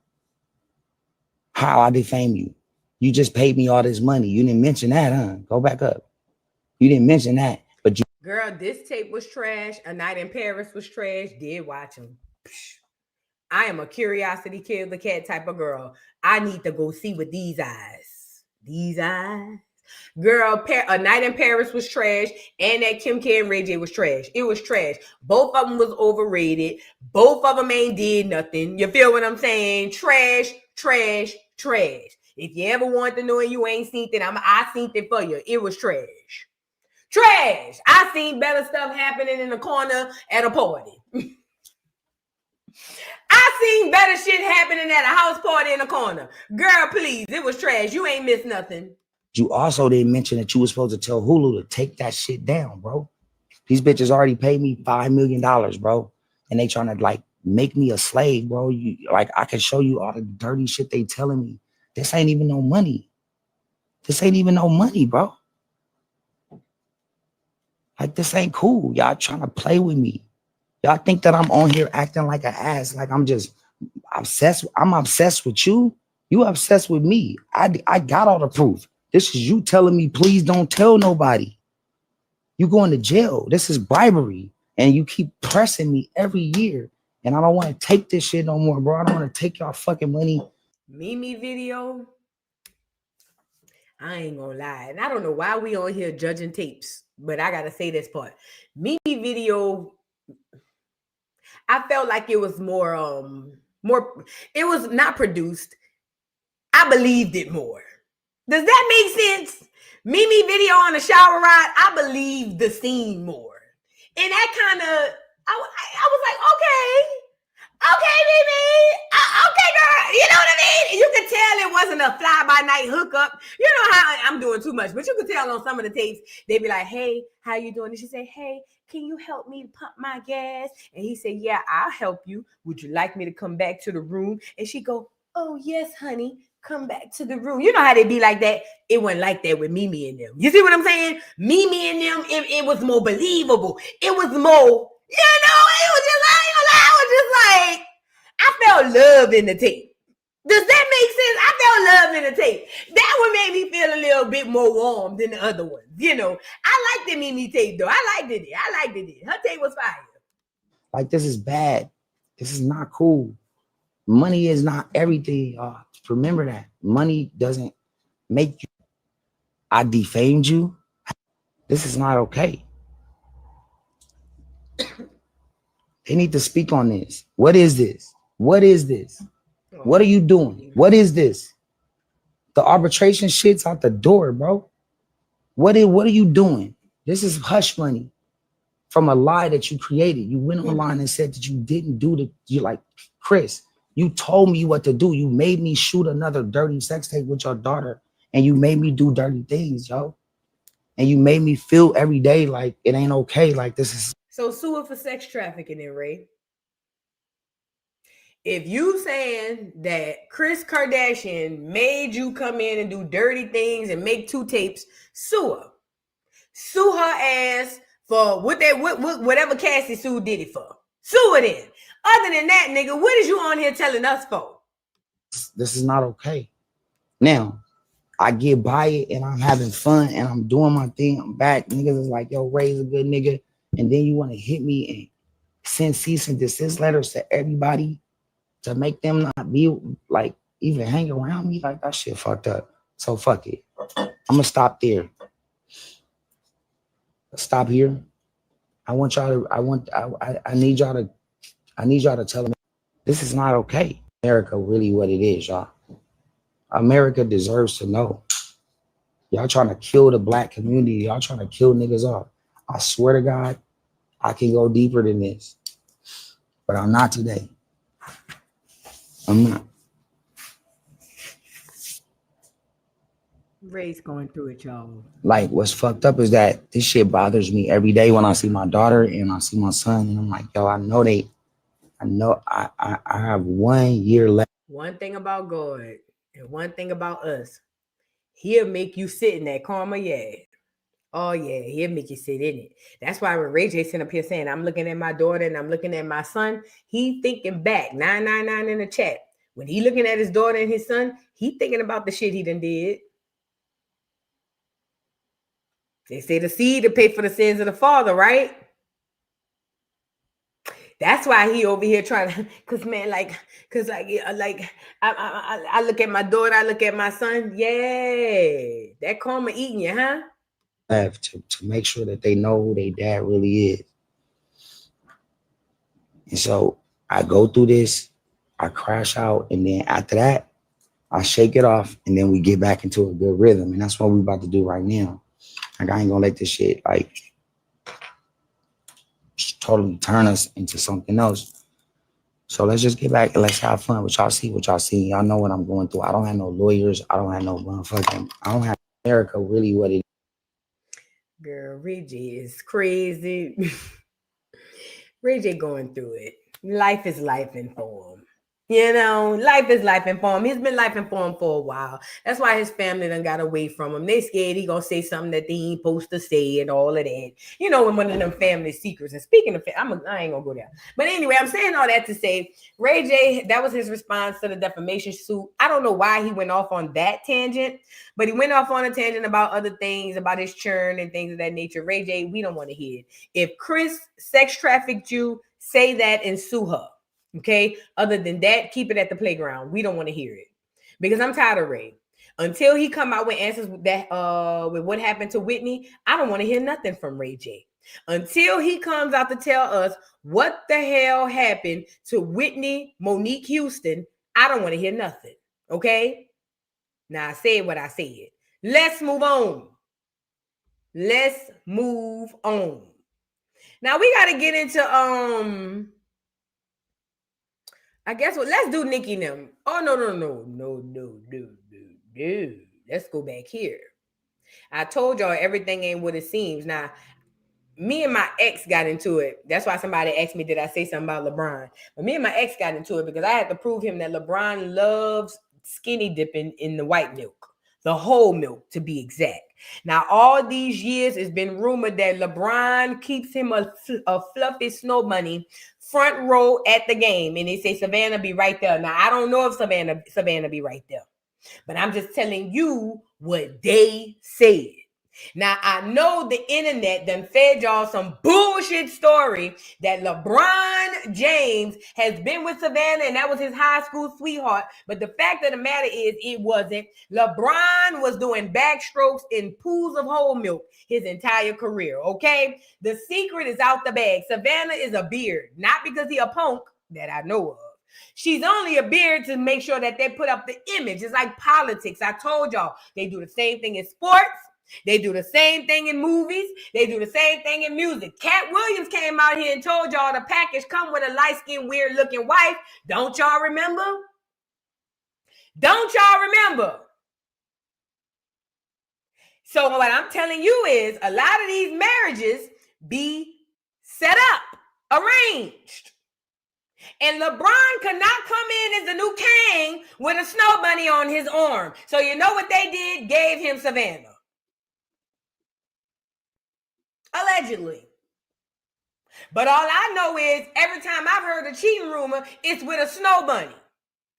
How I defamed you? You just paid me all this money. You didn't mention that, huh? Go back up. You didn't mention that, but you. Girl, this tape was trash. A Night in Paris was trash. Did watch them. I am a curiosity kill the cat type of girl. I need to go see with these eyes. These eyes. Girl, A Night in Paris was trash, and that Kim K and Ray J was trash. It was trash. Both of them was overrated. Both of them ain't did nothing. You feel what I'm saying? Trash, trash, trash. If you ever want to know and you ain't seen it, I seen it for you. It was trash. Trash. I seen better stuff happening in the corner at a party. I seen better shit happening at a house party in the corner. Girl, please, it was trash. You ain't missed nothing. You also didn't mention that you were supposed to tell Hulu to take that shit down, bro. These bitches already paid me $5 million, bro. And they trying to like make me a slave, bro. I can show you all the dirty shit they telling me. This ain't even no money. This ain't even no money, bro. Like, this ain't cool. Y'all trying to play with me. Y'all think that I'm on here acting like an ass, like I'm just obsessed. I'm obsessed with you. You obsessed with me. I got all the proof. This is you telling me, please don't tell nobody. You going to jail. This is bribery. And you keep pressing me every year. And I don't want to take this shit no more, bro. I don't want to take y'all fucking money. Mimi video. I ain't gonna lie. And I don't know why we on here judging tapes, but I gotta say this part. Mimi video, I felt like it was more, it was not produced. I believed it more. Does that make sense? Mimi video on the shower ride, I believed the scene more. And that kind of, I was like, okay, Mimi, okay, girl. You know what I mean? You could tell it wasn't a fly-by-night hookup. You know how, I'm doing too much, but you could tell on some of the tapes, they'd be like, hey, how you doing? And she say, hey, can you help me pump my gas? And he said, yeah, I'll help you. Would you like me to come back to the room? And she go, oh, yes, honey. Come back to the room. You know how they be like that? It wasn't like that with Mimi and them. You see what I'm saying? Mimi and them, it was more believable. It was more, it was just like, I felt love in the tape. Does that make sense? I felt love in the tape. That one made me feel a little bit more warm than the other ones. I liked the Mimi tape though. I liked it. Her tape was fire. Like, this is bad. This is not cool. Money is not everything, y'all. Remember that. Money doesn't make you. I defamed you. This is not okay. They need to speak on this. What is this? What is this? What are you doing? What is this? The arbitration shit's out the door, bro. What are you doing? This is hush money from a lie that you created. You went online and said that you didn't do you like, Chris, you told me what to do. You made me shoot another dirty sex tape with your daughter, and you made me do dirty things, yo. And you made me feel every day like it ain't okay. Like this is. So sue her for sex trafficking then, Ray. If you saying that Kris Kardashian made you come in and do dirty things and make 2 tapes, sue her. Sue her ass for whatever Cassie Sue did it for. Sue her then. Other than that, nigga, what is you on here telling us for? This is not okay. Now, I get by it and I'm having fun and I'm doing my thing. I'm back. Niggas is like, yo, Ray's a good nigga. And then you want to hit me and send cease and desist letters to everybody to make them not be like even hang around me. Like that shit fucked up. So fuck it. I'm gonna stop there. Stop here. I want y'all to, I need y'all to tell them this is not okay. America really what it is, y'all. America deserves to know. Y'all trying to kill the black community. Y'all trying to kill niggas off. I swear to God, I can go deeper than this. But I'm not today. I'm not. Ray's going through it, y'all. Like, what's fucked up is that this shit bothers me every day when I see my daughter and I see my son. And I'm like, yo, I have 1 year left. One thing about God and one thing about us, he'll make you sit in that karma, yeah. Oh, yeah, he'll make you sit in it. That's why when Ray J sitting up here saying, I'm looking at my daughter and I'm looking at my son, he thinking back, 999 in the chat. When he looking at his daughter and his son, he thinking about the shit he done did. They say the seed to pay for the sins of the father, right? That's why he over here trying to, I look at my daughter, I look at my son. Yeah, that karma eating you, huh? Have to make sure that they know who their dad really is. And so I go through this, I crash out, and then after that, I shake it off, and then we get back into a good rhythm. And that's what we're about to do right now. Like, I ain't gonna let this shit like totally turn us into something else. So let's just get back and let's have fun. What y'all see, what y'all see. Y'all know what I'm going through. I don't have no lawyers. I don't have no motherfucking, I don't have America really what it is. Girl, Ray J is crazy. Ray J going through it. Life is life in form. You know, life is life in form. He's been life in form for a while. That's why his family done got away from him. They scared he gonna say something that they ain't supposed to say and all of that. You know, when one of them family secrets. And speaking of, I ain't gonna go there. But anyway, I'm saying all that to say, Ray J, that was his response to the defamation suit. I don't know why he went off on that tangent, but he went off on a tangent about other things, about his churn and things of that nature. Ray J, we don't want to hear it. If Kris sex trafficked you, say that and sue her. Okay. Other than that, keep it at the playground. We don't want to hear it because I'm tired of Ray. Until he come out with answers that with what happened to Whitney, I don't want to hear nothing from Ray J. Until he comes out to tell us what the hell happened to Whitney Monique Houston, I don't want to hear nothing. Okay. Now I said what I said. Let's move on. Let's move on. Now we got to get into I guess what? Let's do Nicki and them. Oh, no. Let's go back here. I told y'all everything ain't what it seems. Now, me and my ex got into it. That's why somebody asked me, did I say something about LeBron? But me and my ex got into it because I had to prove him that LeBron loves skinny dipping in the white milk. The whole milk, to be exact. Now, all these years, it's been rumored that LeBron keeps him a fluffy snow bunny front row at the game. And they say Savannah be right there. Now, I don't know if Savannah be right there. But I'm just telling you what they said. Now, I know the internet done fed y'all some bullshit story that LeBron James has been with Savannah and that was his high school sweetheart. But the fact of the matter is it wasn't. LeBron was doing backstrokes in pools of whole milk his entire career, okay? The secret is out the bag. Savannah is a beard, not because he a punk that I know of. She's only a beard to make sure that they put up the image. It's like politics. I told y'all they do the same thing in sports. They do the same thing in movies. They do the same thing in music. Cat Williams came out here and told y'all the package come with a light-skinned, weird-looking wife. Don't y'all remember? Don't y'all remember? So what I'm telling you is a lot of these marriages be set up, arranged. And LeBron could not come in as the new king with a snow bunny on his arm. So you know what they did? Gave him Savannah. Allegedly. But all I know is every time I've heard a cheating rumor, it's with a snow bunny.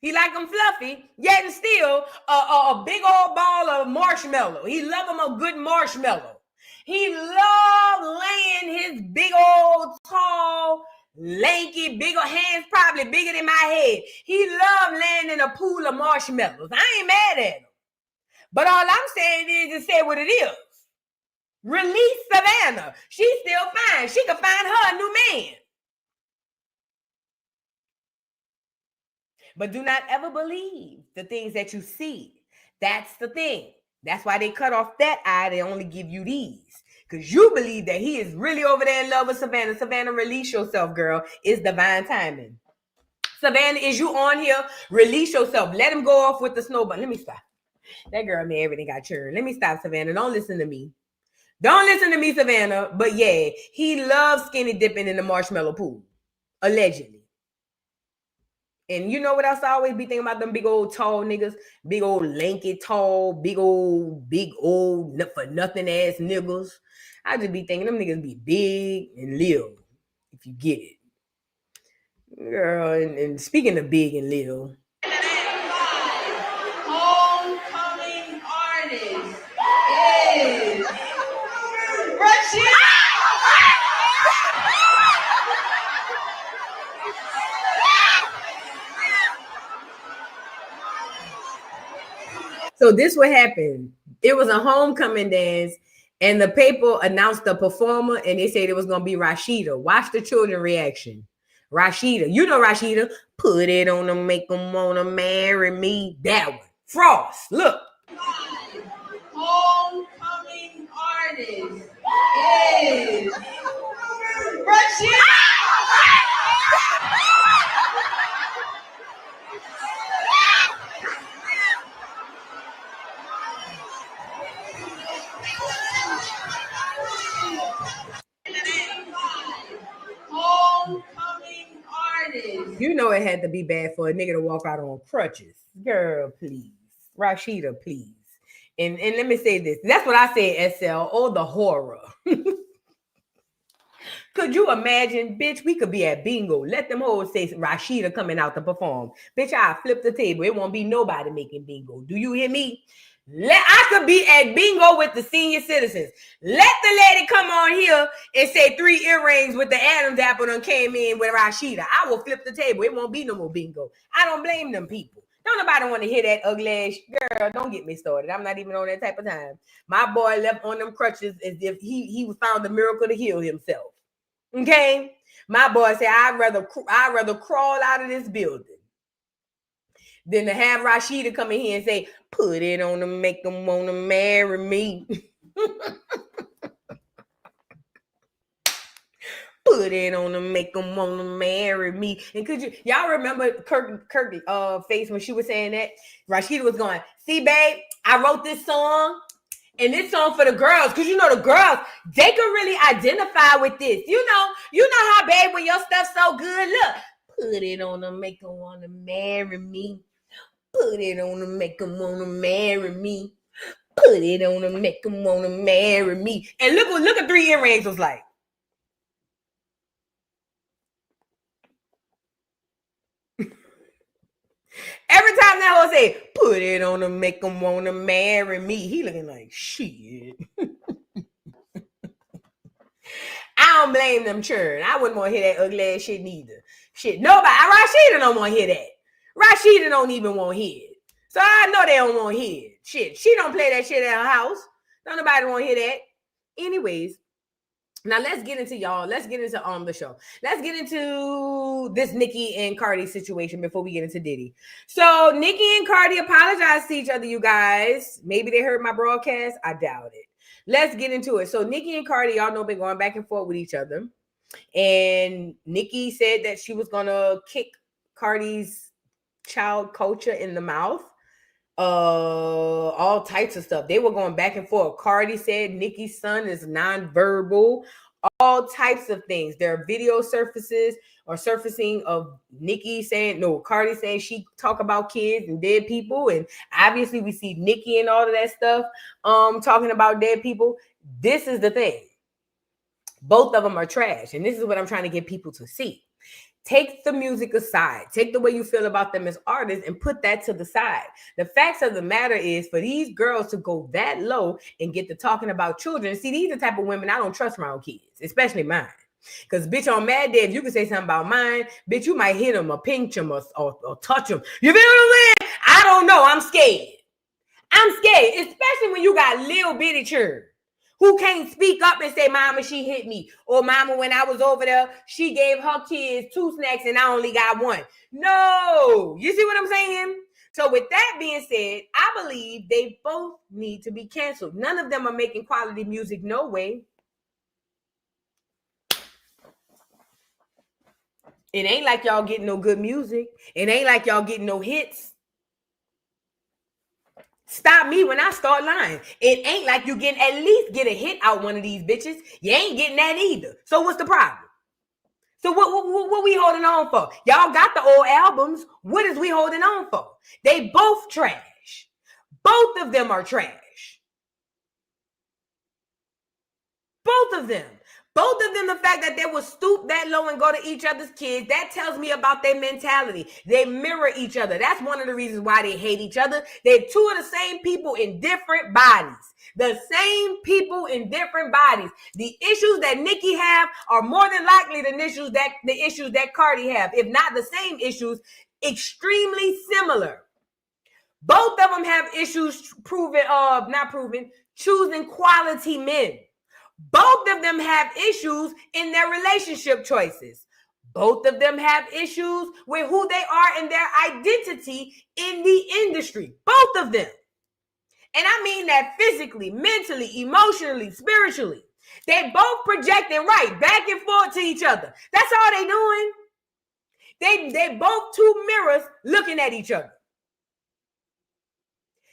He like them fluffy, yet and still a big old ball of marshmallow. He love him a good marshmallow. He love laying his big old tall, lanky, big old hands, probably bigger than my head. He love laying in a pool of marshmallows. I ain't mad at him. But all I'm saying is to say what it is. Release Savannah. She's still fine. She can find her a new man. But do not ever believe the things that you see. That's the thing. That's why they cut off that eye. They only give you these. Because you believe that he is really over there in love with Savannah. Savannah, release yourself, girl. It's divine timing. Savannah, is you on here? Release yourself. Let him go off with the snowball. Let me stop. That girl made everything got churned. Let me stop, Savannah. Don't listen to me. Don't listen to me, Savannah. But yeah, he loves skinny dipping in the marshmallow pool. Allegedly. And you know what else I always be thinking about them big old tall niggas? Big old lanky tall, big old for nothing ass niggas. I just be thinking them niggas be big and live, if you get it. Girl, and speaking of big and live. Homecoming artist is Rashida. So this what happened. It was a homecoming dance, and the paper announced the performer, and they said it was gonna be Rashida. Watch the children reaction. Rashida, you know Rashida. Put it on them, make them wanna marry me. That one. Frost, look. Homecoming artist is Rashida. Homecoming artist. You know it had to be bad for a nigga to walk out on crutches. Girl, please. Rashida, please. And let me say this. That's what I said, SL. Oh, the horror. Could you imagine, bitch, we could be at bingo. Let them hoes say Rashida coming out to perform. Bitch, I'll flip the table. It won't be nobody making bingo. Do you hear me? I could be at bingo with the senior citizens. Let the lady come on here and say 3 earrings with the Adam's apple and came in with Rashida. I will flip the table. It won't be no more bingo. I don't blame them people. Don't nobody want to hear that ugly ass girl. Don't get me started. I'm not even on that type of time. My boy left on them crutches as if he found a miracle to heal himself. Okay? My boy said, I'd rather crawl out of this building than to have Rashida come in here and say, put it on them, make them want to marry me. Put it on them, make them want to marry me. And could y'all remember Kirk face when she was saying that? Rashida was going, see, babe, I wrote this song. And this song for the girls, because you know the girls, they can really identify with this. You know how, babe, when your stuff's so good, look, put it on them, make them want to marry me. Put it on them, make them want to marry me. Put it on them, make them want to marry me. And look at 3 earrings was like. Every time that hoe say, put it on them, make them want to marry me, he looking like, shit. I don't blame them churn. I wouldn't want to hear that ugly ass shit neither. Shit, nobody. Rashida don't want to hear that. Rashida don't even want to hear it. So I know they don't want to hear it. Shit, she don't play that shit at her house. Don't nobody want to hear that. Anyways, now let's get into the show. Let's get into this Nicki and Cardi situation before we get into Diddy. So Nicki and Cardi apologized to each other, you guys. Maybe they heard my broadcast. I doubt it. Let's get into it. So Nicki and Cardi, y'all know, been going back and forth with each other. And Nicki said that she was gonna kick Cardi's child culture in the mouth. all types of stuff. They were going back and forth. Cardi said Nicki's son is nonverbal, all types of things. There are video surfacing of Nicki saying, no, Cardi saying she talk about kids and dead people. And obviously we see Nicki and all of that stuff talking about dead people. This is the thing. Both of them are trash. And this is what I'm trying to get people to see. Take the music aside. Take the way you feel about them as artists and put that to the side. The facts of the matter is for these girls to go that low and get to talking about children. See, these are the type of women I don't trust around kids, especially mine. Because, bitch, on Mad Day, if you can say something about mine, bitch, you might hit them or pinch them or touch them. You feel what I'm saying? I don't know. I'm scared. I'm scared, especially when you got little bitty children who can't speak up and say, mama, she hit me. Or mama, when I was over there, she gave her kids 2 snacks and I only got 1. No. You see what I'm saying? So with that being said, I believe they both need to be canceled. None of them are making quality music. No way. It ain't like y'all getting no good music. It ain't like y'all getting no hits. Stop me when I start lying. It ain't like you can at least get a hit out one of these bitches. You ain't getting that either. So what's the problem? So what we holding on for? Y'all got the old albums. What is we holding on for? They both trash. Both of them are trash. Both of them. Both of them, the fact that they will stoop that low and go to each other's kids, that tells me about their mentality. They mirror each other. That's one of the reasons why they hate each other. They're 2 of the same people in different bodies. The same people in different bodies. The issues that Nicki have are more than likely the issues that Cardi have. If not the same issues, extremely similar. Both of them have issues choosing quality men. Both of them have issues in their relationship choices. Both of them have issues with who they are and their identity in the industry. Both of them. And I mean that physically, mentally, emotionally, spiritually. They both projecting right back and forth to each other. That's all they doing. They both 2 mirrors looking at each other.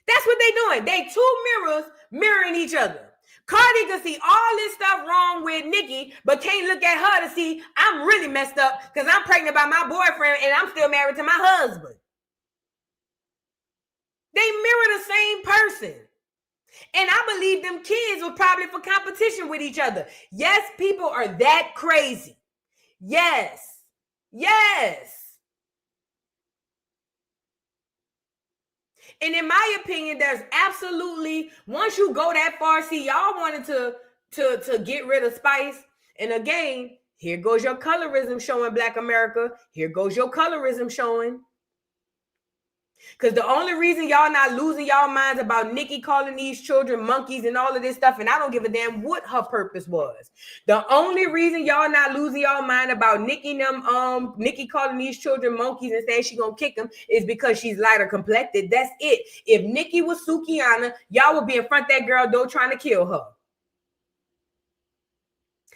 That's what they doing. They 2 mirrors mirroring each other. Cardi can see all this stuff wrong with Nicki, but can't look at her to see I'm really messed up because I'm pregnant by my boyfriend and I'm still married to my husband. They mirror the same person. And I believe them kids were probably for competition with each other. Yes, people are that crazy. Yes. Yes. And in my opinion, there's absolutely, once you go that far, see, y'all wanted to get rid of Spice. And again, here goes your colorism showing, Black America. Here goes your colorism showing. Because the only reason y'all not losing y'all minds about Nicki calling these children monkeys and all of this stuff, and I don't give a damn what her purpose was. The only reason y'all not losing y'all mind about Nicki calling these children monkeys and saying she gonna kick them is because she's lighter complected. That's it. If Nicki was Sukiana, y'all would be in front of that girl door trying to kill her.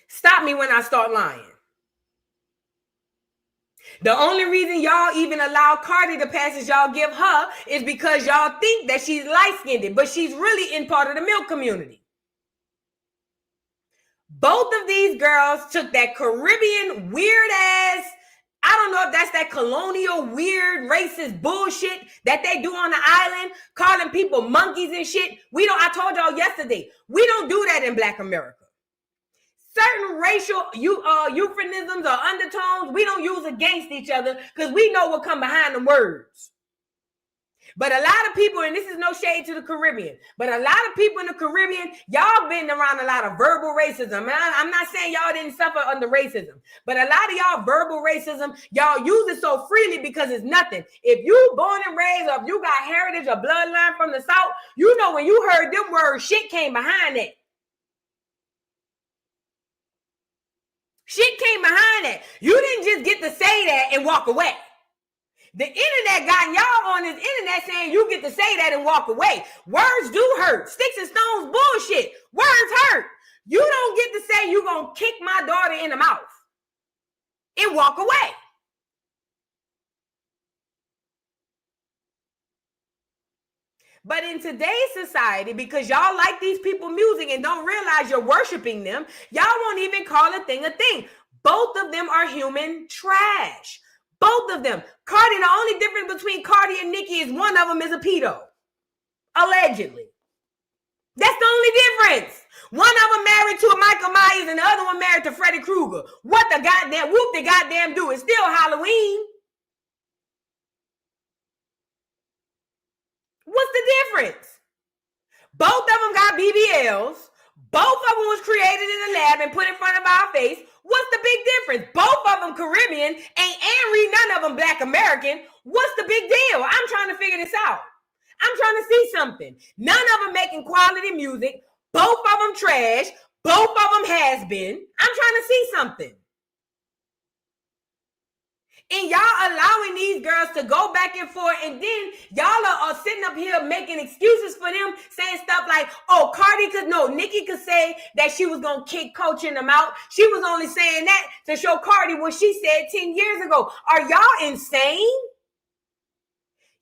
Stop me when I start lying. The only reason y'all even allow Cardi the passes y'all give her is because y'all think that she's light-skinned, but she's really in part of the milk community. Both of these girls took that Caribbean weird ass, I don't know if that's that colonial weird racist bullshit that they do on the island, calling people monkeys and shit. I told y'all yesterday, we don't do that in Black America. Certain racial euphemisms or undertones we don't use against each other because we know what come behind the words. But a lot of people, and this is no shade to the Caribbean, but a lot of people in the Caribbean, y'all been around a lot of verbal racism. And I'm not saying y'all didn't suffer under racism, but a lot of y'all verbal racism, y'all use it so freely because it's nothing. If you born and raised or if you got heritage or bloodline from the South, you know when you heard them words, shit came behind it. Shit came behind that. You didn't just get to say that and walk away. The internet got y'all on this internet saying you get to say that and walk away. Words do hurt. Sticks and stones bullshit. Words hurt. You don't get to say you gonna kick my daughter in the mouth and walk away. But in today's society, because y'all like these people music and don't realize you're worshiping them, y'all won't even call a thing a thing. Both of them are human trash. Both of them. Cardi, the only difference between Cardi and Nicki is one of them is a pedo. Allegedly. That's the only difference. One of them married to a Michael Myers and the other one married to Freddy Krueger. What the goddamn whoop the goddamn do? It's still Halloween. What's the difference? Both of them got BBLs. Both of them was created in a lab and put in front of our face. What's the big difference? Both of them Caribbean, and none of them Black American. What's the big deal? I'm trying to figure this out. I'm trying to see something. None of them making quality music. Both of them trash. Both of them has been. I'm trying to see something. And y'all allowing these girls to go back and forth, and then y'all are sitting up here making excuses for them, saying stuff like, oh, Nicki could say that she was going to kick coaching them out. She was only saying that to show Cardi what she said 10 years ago. Are y'all insane?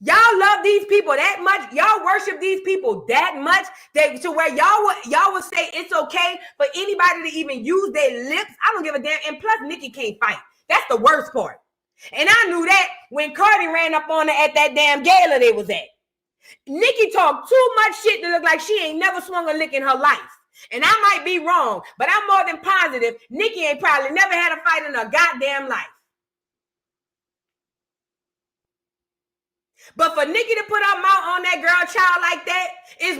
Y'all love these people that much. Y'all worship these people that much that to where y'all would say it's okay for anybody to even use their lips. I don't give a damn. And plus, Nicki can't fight. That's the worst part. And I knew that when Cardi ran up on her at that damn gala they was at. Nicki talked too much shit to look like she ain't never swung a lick in her life. And I might be wrong, but I'm more than positive Nicki ain't probably never had a fight in her goddamn life. But for Nicki to put her mouth on that girl child like that is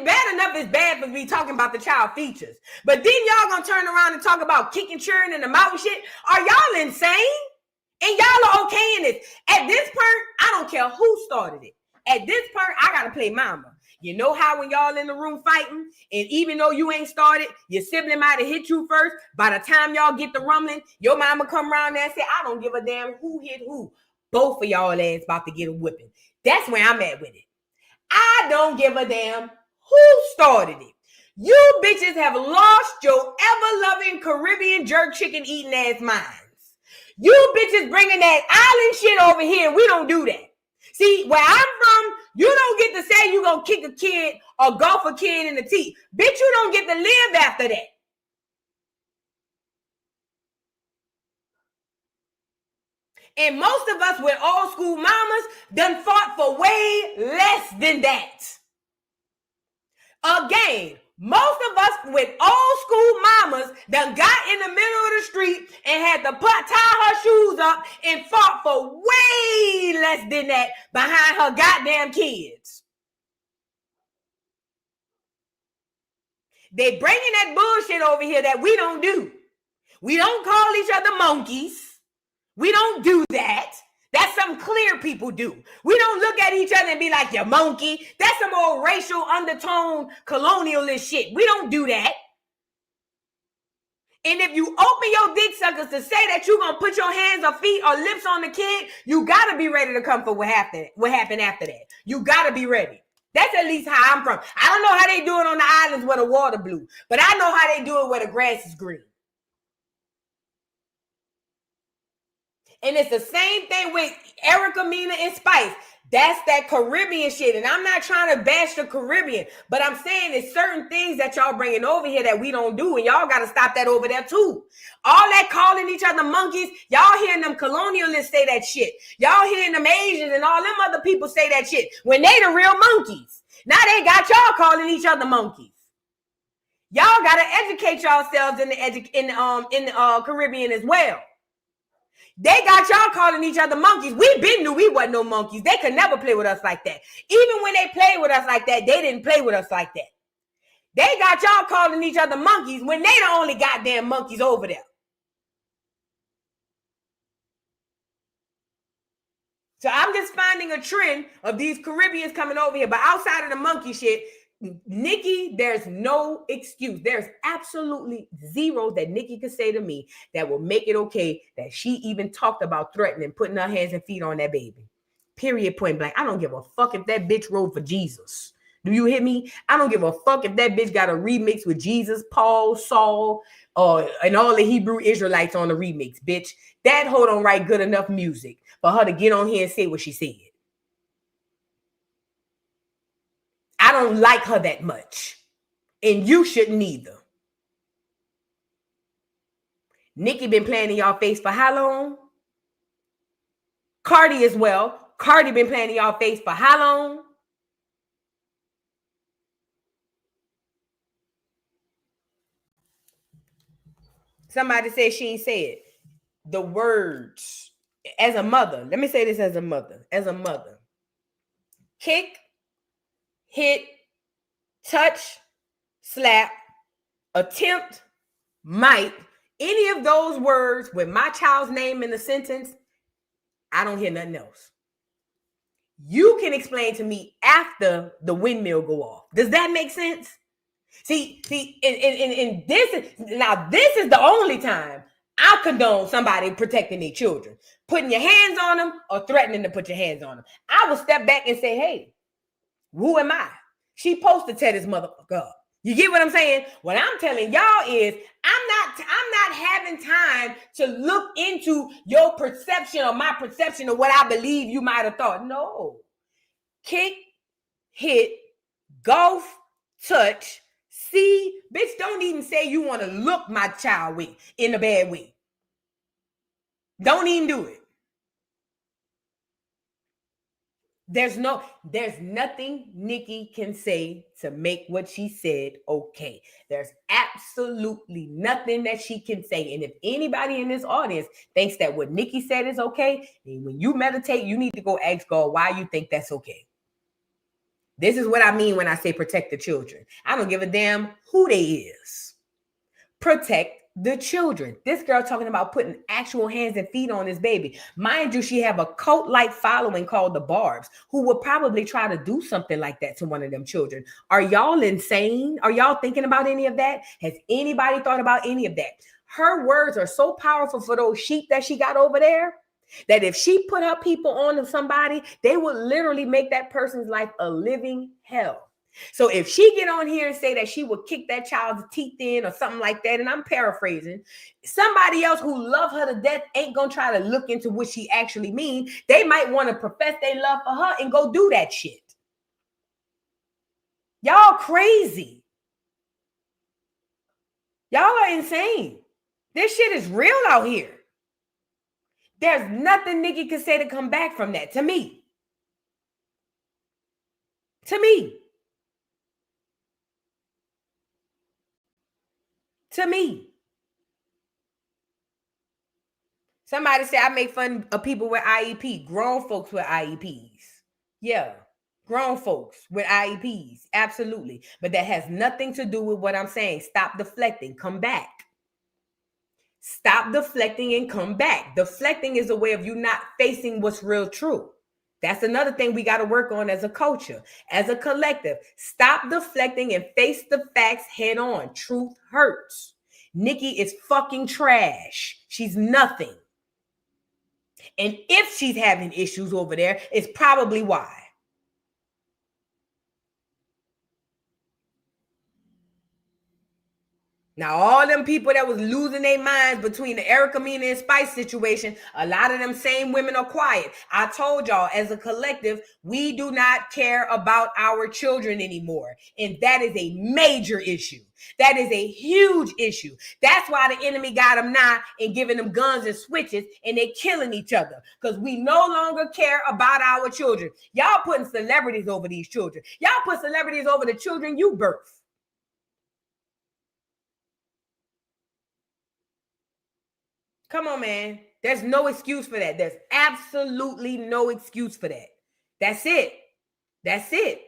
bad enough. It's bad for me talking about the child features. But then y'all gonna turn around and talk about kicking children in the mouth and shit. Are y'all insane? And y'all are okay in this. At this point, I don't care who started it. At this point, I gotta play mama. You know how when y'all in the room fighting, and even though you ain't started, your sibling might have hit you first. By the time y'all get the rumbling, your mama come around there and say, I don't give a damn who hit who. Both of y'all ass about to get a whipping. That's where I'm at with it. I don't give a damn who started it. You bitches have lost your ever-loving Caribbean jerk chicken eating ass minds. You bitches bringing that island shit over here. We don't do that. See, where I'm from, you don't get to say you're going to kick a kid or golf a kid in the teeth. Bitch, you don't get to live after that. And most of us with old school mamas done fought for way less than that. Again, most of us with old school mamas done got in the middle of the street and had to tie her shoes up and fought for way less than that behind her goddamn kids. They bringing that bullshit over here that we don't do. We don't call each other monkeys. We don't do that. That's some clear people do. We don't look at each other and be like, you monkey. That's some old racial undertone colonialist shit. We don't do that. And if you open your dick suckers to say that you're going to put your hands or feet or lips on the kid, you got to be ready to come for what happened after that. You got to be ready. That's at least how I'm from. I don't know how they do it on the islands where the water blue, but I know how they do it where the grass is green. And it's the same thing with Erica, Mina, and Spice. That's that Caribbean shit. And I'm not trying to bash the Caribbean, but I'm saying there's certain things that y'all bringing over here that we don't do. And y'all got to stop that over there too. All that calling each other monkeys, y'all hearing them colonialists say that shit. Y'all hearing them Asians and all them other people say that shit when they the real monkeys. Now they got y'all calling each other monkeys. Y'all got to educate yourselves in the Caribbean as well. They got y'all calling each other monkeys. We been knew we wasn't no monkeys. They could never play with us like that. Even when they played with us like that, they didn't play with us like that. They got y'all calling each other monkeys when they the only goddamn monkeys over there. So I'm just finding a trend of these Caribbeans coming over here. But outside of the monkey shit, Nicki, there's no excuse. There's absolutely zero that Nicki could say to me that will make it okay that she even talked about threatening, putting her hands and feet on that baby. Period, point blank. I don't give a fuck if that bitch rode for Jesus. Do you hear me? I don't give a fuck if that bitch got a remix with Jesus, Paul, Saul, and all the Hebrew Israelites on the remix, bitch. That hoe don't write good enough music for her to get on here and say what she said. I don't like her that much. And you shouldn't either. Nicki been playing in y'all face for how long? Cardi as well. Cardi been playing in y'all face for how long? Somebody said she ain't said the words as a mother. Let me say this as a mother. As a mother. Kick, hit, touch, slap, attempt, might, any of those words with my child's name in the sentence, I don't hear nothing else. You can explain to me after the windmill go off. Does that make sense? See, and this is the only time I condone somebody protecting their children, putting your hands on them or threatening to put your hands on them. I will step back and say, hey, who am I? She supposed to tear this motherfucker up. You get what I'm saying? What I'm telling y'all is I'm not having time to look into your perception or my perception of what I believe you might have thought. No. Kick, hit, golf, touch, see, bitch, don't even say you want to look my child with in a bad way. Don't even do it. There's nothing Nicki can say to make what she said okay. There's absolutely nothing that she can say. And if anybody in this audience thinks that what Nicki said is okay, then when you meditate, you need to go ask God why you think that's okay. This is what I mean when I say protect the children. I don't give a damn who they is. Protect the children. This girl talking about putting actual hands and feet on this baby. Mind you, she have a cult-like following called the Barbs, who would probably try to do something like that to one of them children. Are y'all insane? Are y'all thinking about any of that? Has anybody thought about any of that? Her words are so powerful for those sheep that she got over there, that if she put her people on to somebody, they would literally make that person's life a living hell. So if she get on here and say that she would kick that child's teeth in or something like that, and I'm paraphrasing, somebody else who love her to death ain't gonna try to look into what she actually mean. They might want to profess their love for her and go do that shit. Y'all crazy. Y'all are insane. This shit is real out here. There's nothing Nicki can say to come back from that, to me. To me. To me. Somebody said I make fun of people with IEP, grown folks with IEPs. Yeah, grown folks with IEPs, absolutely. But that has nothing to do with what I'm saying. Stop deflecting, come back. Stop deflecting and come back. Deflecting is a way of you not facing what's real true. That's another thing we got to work on as a culture, as a collective. Stop deflecting and face the facts head on. Truth hurts. Nicki is fucking trash. She's nothing. And if she's having issues over there, it's probably why. Now, all them people that was losing their minds between the Erica Mena and Spice situation, a lot of them same women are quiet. I told y'all, as a collective, we do not care about our children anymore. And that is a major issue. That is a huge issue. That's why the enemy got them now and giving them guns and switches, and they killing each other because we no longer care about our children. Y'all putting celebrities over these children. Y'all put celebrities over the children you birth. Come on, man. There's no excuse for that. There's absolutely no excuse for that. That's it. That's it.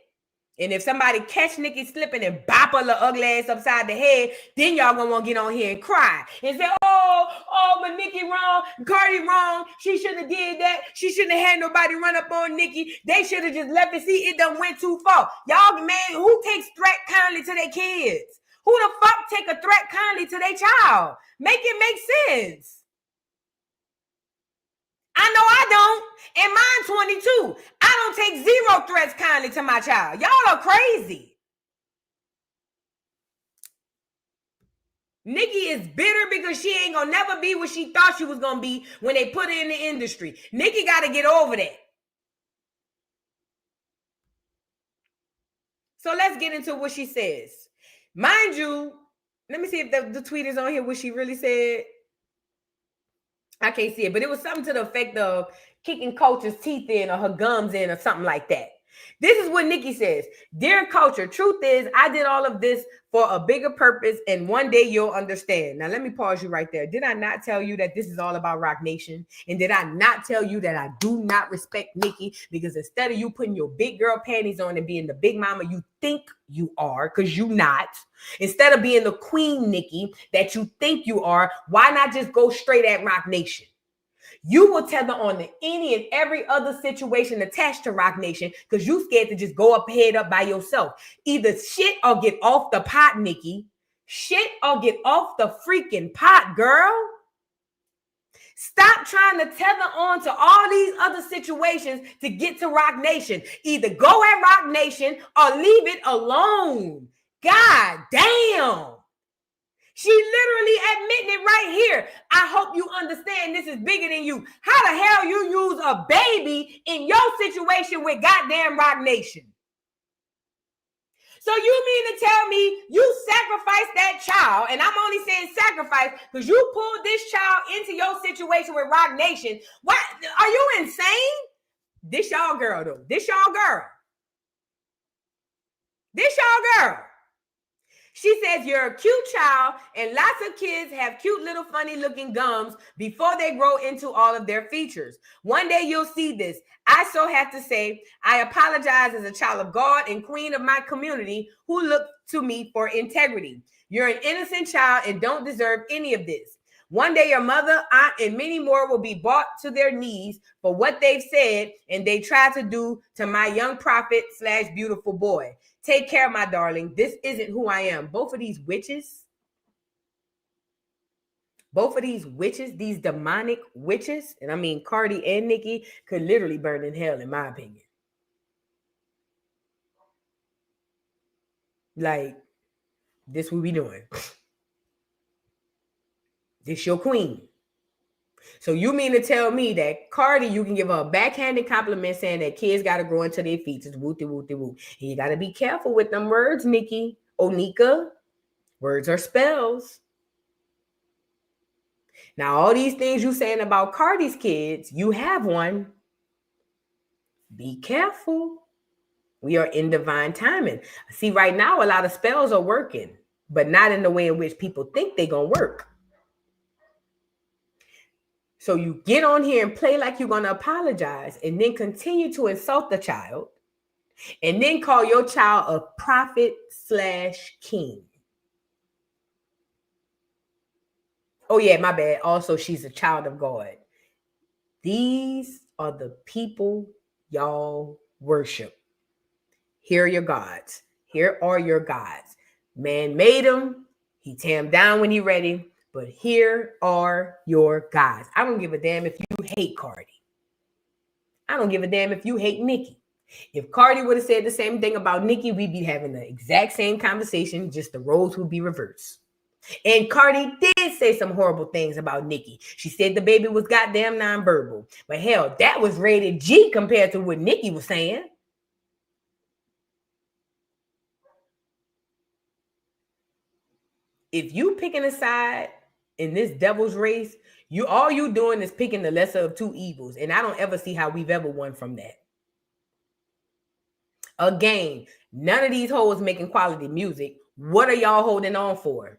And if somebody catch Nicki slipping and bop her little ugly ass upside the head, then y'all gonna want to get on here and cry and say, but Nicki wrong, Cardi wrong. She shouldn't have did that. She shouldn't have had nobody run up on Nicki. They should have just left it. See, it done went too far. Y'all, man, who takes threat kindly to their kids? Who the fuck take a threat kindly to their child? Make it make sense. I know I don't. And mine 22. I don't take zero threats kindly to my child. Y'all are crazy. Nicki is bitter because she ain't gonna never be what she thought she was gonna be when they put her in the industry. Nicki gotta get over that. So let's get into what she says. Mind you, let me see if the tweet is on here, what she really said. I can't see it, but it was something to the effect of kicking Culture's teeth in or her gums in or something like that. This is what Nicki says. Dear Culture, truth is, I did all of this for a bigger purpose, and one day you'll understand. Now, let me pause you right there. Did I not tell you that this is all about Rock Nation? And did I not tell you that I do not respect Nicki? Because instead of you putting your big girl panties on and being the big mama you think you are, because you not, instead of being the queen Nicki that you think you are, why not just go straight at Rock Nation? You will tether on to any and every other situation attached to Rock Nation because you scared to just go up head up by yourself. Either shit or get off the pot, Nicki. Shit or get off the freaking pot, girl. Stop trying to tether on to all these other situations to get to Rock Nation. Either go at Rock Nation or leave it alone. God damn. She literally admitting it right here. I hope you understand this is bigger than you. How the hell you use a baby in your situation with goddamn Rock Nation? So you mean to tell me you sacrificed that child, and I'm only saying sacrifice because you pulled this child into your situation with Rock Nation. What? Are you insane? This y'all girl, though. This y'all girl. This y'all girl. She says you're a cute child and lots of kids have cute little funny looking gums before they grow into all of their features. One day you'll see this. I so have to say, I apologize as a child of God and queen of my community who look to me for integrity. You're an innocent child and don't deserve any of this. One day your mother, aunt, and many more will be brought to their knees for what they've said and they try to do to my young prophet / beautiful boy. Take care, my darling. This isn't who I am. Both of these witches, these demonic witches, and I mean Cardi and Nicki, could literally burn in hell, in my opinion. Like, this what we doing. This your queen. So you mean to tell me that Cardi, you can give her a backhanded compliment saying that kids got to grow into their features. Wooty, wooty, woo. And you got to be careful with them words, Nicki. Onika. Words are spells. Now, all these things you saying about Cardi's kids, you have one. Be careful. We are in divine timing. See, right now, a lot of spells are working, but not in the way in which people think they're going to work. So you get on here and play like you're going to apologize and then continue to insult the child and then call your child a prophet / king. Oh, yeah, my bad. Also, she's a child of God. These are the people y'all worship. Here are your gods. Here are your gods. Man made them. He tear them down when he ready. But here are your gods. I don't give a damn if you hate Cardi. I don't give a damn if you hate Nicki. If Cardi would have said the same thing about Nicki, we'd be having the exact same conversation, just the roles would be reversed. And Cardi did say some horrible things about Nicki. She said the baby was goddamn nonverbal. But hell, that was rated G compared to what Nicki was saying. If you picking a side in this devil's race, all you doing is picking the lesser of two evils. And I don't ever see how we've ever won from that. Again, none of these hoes making quality music. What are y'all holding on for?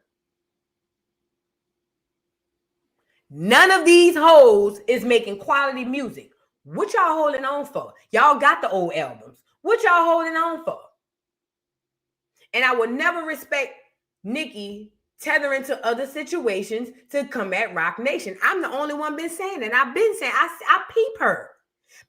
None of these hoes is making quality music. What y'all holding on for? Y'all got the old albums. What y'all holding on for? And I will never respect Nicki tethering to other situations to come at Rock Nation. I'm the only one been saying it. I've been saying, I peep her.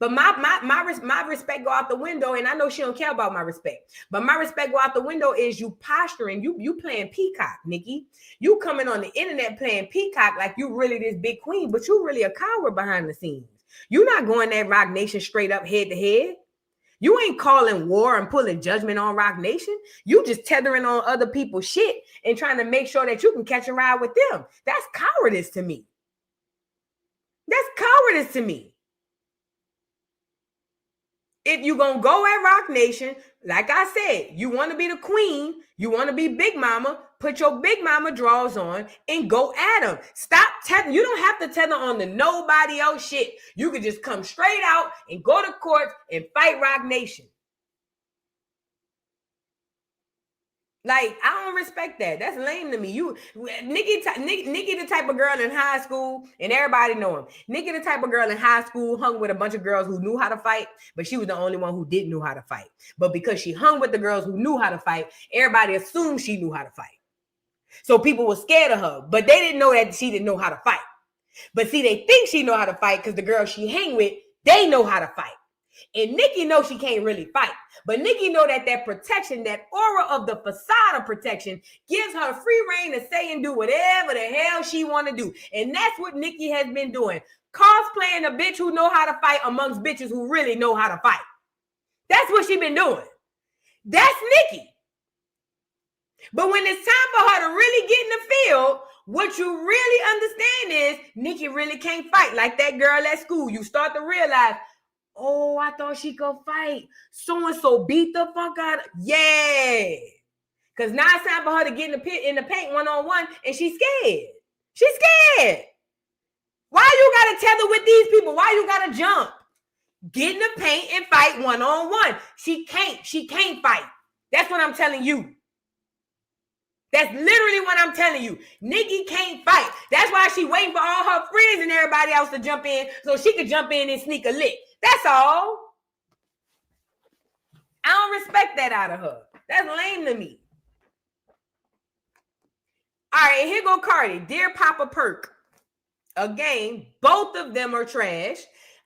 But my respect go out the window, and I know she don't care about my respect. But my respect go out the window is you posturing, you playing peacock, Nicki. You coming on the internet playing peacock like you really this big queen, but you really a coward behind the scenes. You not going at Rock Nation straight up head to head. You ain't calling war and pulling judgment on Rock Nation. You just tethering on other people's shit and trying to make sure that you can catch a ride with them. That's cowardice to me. That's cowardice to me. If you gonna go at Rock Nation, like I said, you want to be the queen, you want to be Big Mama, put your Big Mama drawers on and go at them. Stop telling. You don't have to tether on to nobody else shit. You could just come straight out and go to court and fight Rock Nation. Like, I don't respect that. That's lame to me. Nicki the type of girl in high school, and everybody know him. Nicki the type of girl in high school hung with a bunch of girls who knew how to fight, but she was the only one who didn't know how to fight. But because she hung with the girls who knew how to fight, everybody assumed she knew how to fight. So people were scared of her, but they didn't know that she didn't know how to fight. But see, they think she know how to fight because the girls she hang with, they know how to fight. And Nicki knows she can't really fight. But Nicki know that protection, that aura of the facade of protection gives her free reign to say and do whatever the hell she want to do. And that's what Nicki has been doing. Cosplaying a bitch who know how to fight amongst bitches who really know how to fight. That's what she been doing. That's Nicki. But when it's time for her to really get in the field, what you really understand is Nicki really can't fight like that girl at school. You start to realize, oh, I thought she could fight. So-and-so beat the fuck out of, yeah. Because now it's time for her to get in the paint one-on-one, and she's scared. She's scared. Why you got to tether with these people? Why you got to jump? Get in the paint and fight one-on-one. She can't fight. That's what I'm telling you. That's literally what I'm telling you. Nicki can't fight. That's why she waiting for all her friends and everybody else to jump in so she could jump in and sneak a lick. That's all. I don't respect that out of her. That's lame to me. All right, here go Cardi. Dear Papa Perk. Again, both of them are trash.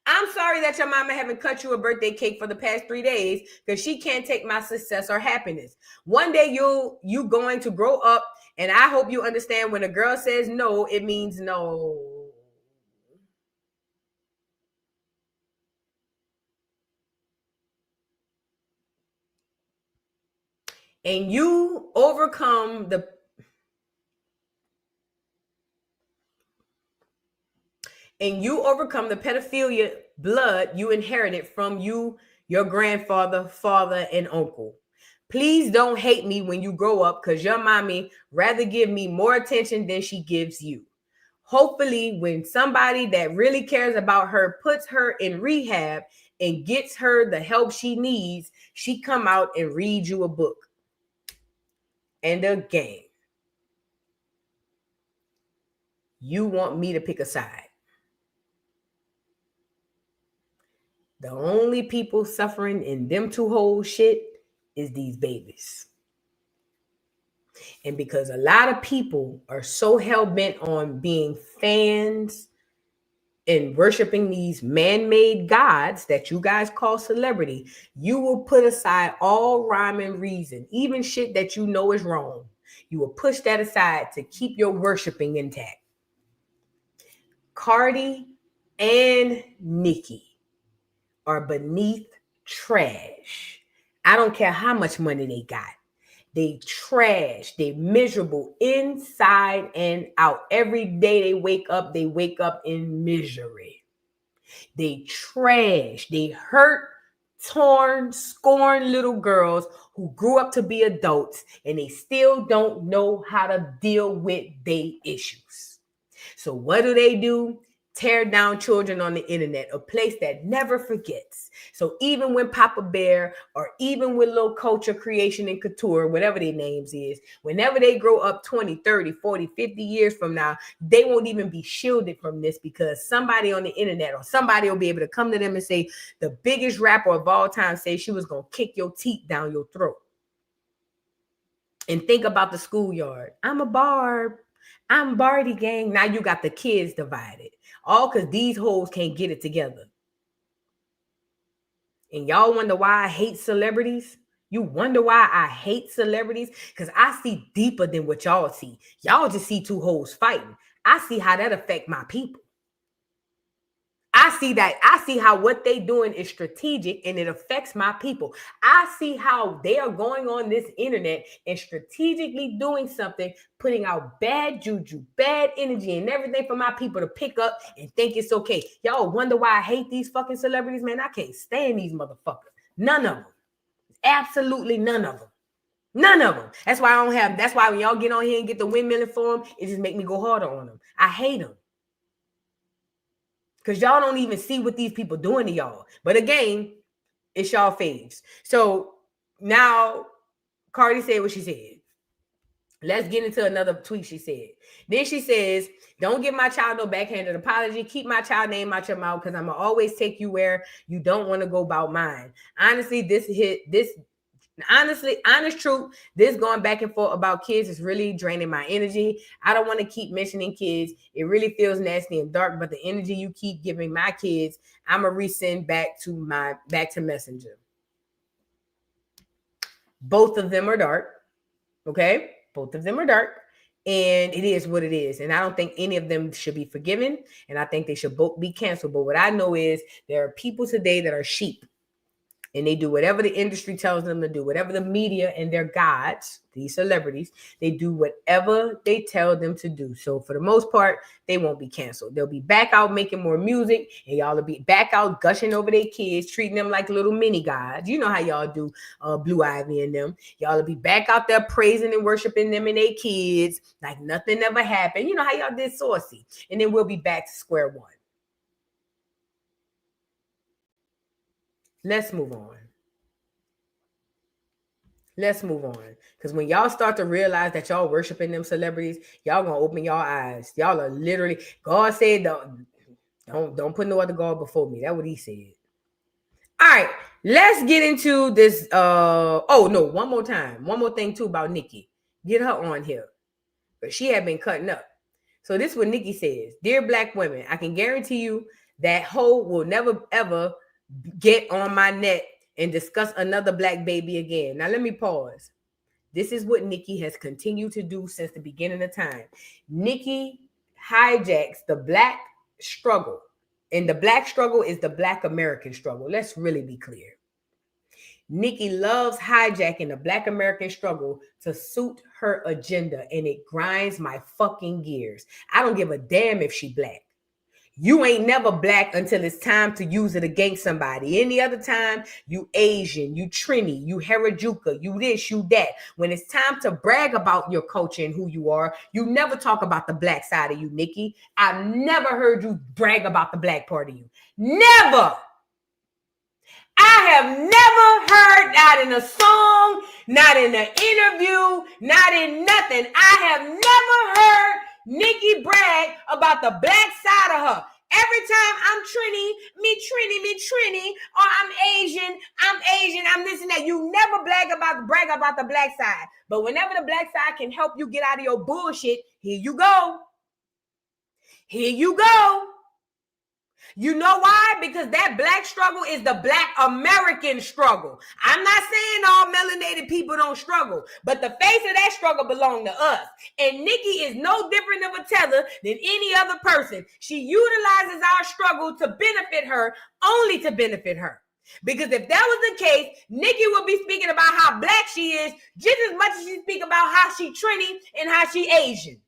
I'm sorry that your mama haven't cut you a birthday cake for the past 3 days because she can't take my success or happiness. One day you going to grow up, and I hope you understand when a girl says no, it means no. And you overcome the pedophilia blood you inherited from your grandfather, father, and uncle. Please don't hate me when you grow up because your mommy rather give me more attention than she gives you. Hopefully, when somebody that really cares about her puts her in rehab and gets her the help she needs, she come out and read you a book. And again, you want me to pick a side. The only people suffering in them two whole shit is these babies. And because a lot of people are so hell-bent on being fans and worshiping these man-made gods that you guys call celebrity, you will put aside all rhyme and reason, even shit that you know is wrong. You will push that aside to keep your worshiping intact. Cardi and Nicki are beneath trash. I don't care how much money they got. They trash. They miserable inside and out. Every day they wake up in misery. They trash. They hurt, torn, scorned little girls who grew up to be adults and they still don't know how to deal with their issues. So what do? Tear down children on the internet, a place that never forgets. So even when Papa Bear or even with Low Culture Creation and Couture, whatever their names is, whenever they grow up 20, 30, 40, 50 years from now, they won't even be shielded from this because somebody on the internet or somebody will be able to come to them and say, the biggest rapper of all time said she was going to kick your teeth down your throat. And think about the schoolyard. I'm a Barb. I'm Barty gang. Now you got the kids divided. All because these hoes can't get it together. And y'all wonder why I hate celebrities? You wonder why I hate celebrities? Because I see deeper than what y'all see. Y'all just see two hoes fighting. I see how that affect my people. I see that. I see how what they doing is strategic and it affects my people. I see how they are going on this internet and strategically doing something, putting out bad juju, bad energy and everything for my people to pick up and think it's okay. Y'all wonder why I hate these fucking celebrities, man? I can't stand these motherfuckers. None of them. Absolutely none of them. None of them. That's why I don't have. That's why when y'all get on here and get the windmilling for them, it just make me go harder on them. I hate them because y'all don't even see what these people doing to y'all. But again, it's y'all faves. So now Cardi said what she said. Let's get into another tweet she said. Then she says, don't give my child no backhanded apology. Keep my child name out your mouth because I'm going to always take you where you don't want to go about mine. Honestly, honest truth, this going back and forth about kids is really draining my energy. I don't want to keep mentioning kids. It really feels nasty and dark, but the energy you keep giving my kids, I'm going to resend back to Messenger. Both of them are dark. Okay? Both of them are dark. And it is what it is. And I don't think any of them should be forgiven. And I think they should both be canceled. But what I know is there are people today that are sheep. And they do whatever the industry tells them to do, whatever the media and their gods, these celebrities, they do whatever they tell them to do. So for the most part, they won't be canceled. They'll be back out making more music, and y'all will be back out gushing over their kids, treating them like little mini gods. You know how y'all do Blue Ivy and them. Y'all will be back out there praising and worshiping them and their kids like nothing ever happened. You know how y'all did Saucy. And then we'll be back to square one. Let's move on. Let's move on. Because when y'all start to realize that y'all worshiping them celebrities, y'all gonna open y'all eyes. Y'all are literally, God said, don't put no other God before me. That's what he said. All right, let's get into this. One more time. One more thing too about Nicki. Get her on here. But she had been cutting up. So this is what Nicki says. Dear Black women, I can guarantee you that hoe will never ever get on my neck and discuss another Black baby again. Now let me pause. This is what Nicki has continued to do since the beginning of time. Nicki hijacks the Black struggle. And the Black struggle is the Black American struggle. Let's really be clear. Nicki loves hijacking the Black American struggle to suit her agenda, and it grinds my fucking gears. I don't give a damn if she Black. You ain't never Black until it's time to use it against somebody. Any other time, you Asian, you Trini, you Harajuka, you this, you that. When it's time to brag about your culture and who you are, you never talk about the Black side of you, Nicki. I've never heard you brag about the Black part of you. Never. I have never heard, not in a song, not in an interview, not in nothing. I have never heard Nicki brag about the Black side of her. Every time I'm Trini, or I'm Asian, I'm this and that. You never brag about the Black side. But whenever the Black side can help you get out of your bullshit, here you go. Here you go. You know why? Because that Black struggle is the Black American struggle. I'm not saying all melanated people don't struggle, but the face of that struggle belongs to us. And Nicki is no different of a tether than any other person. She utilizes our struggle to benefit her, only to benefit her. Because if that was the case, Nicki would be speaking about how Black she is just as much as she speak about how she Trini and how she Asian.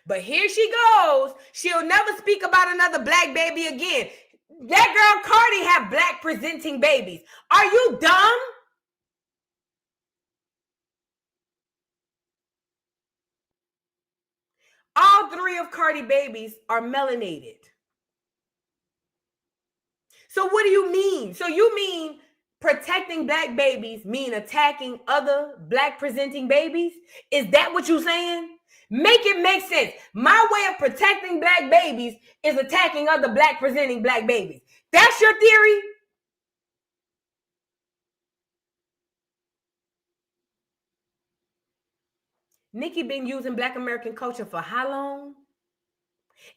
But here she goes. She'll never speak about another Black baby again. That girl Cardi have Black presenting babies. Are you dumb? All three of Cardi babies are melanated. So what do you mean? So you mean protecting Black babies mean attacking other Black presenting babies? Is that what you're saying? Make it make sense. My way of protecting Black babies is attacking other Black presenting Black babies. That's your theory? Nicki been using Black American culture for how long?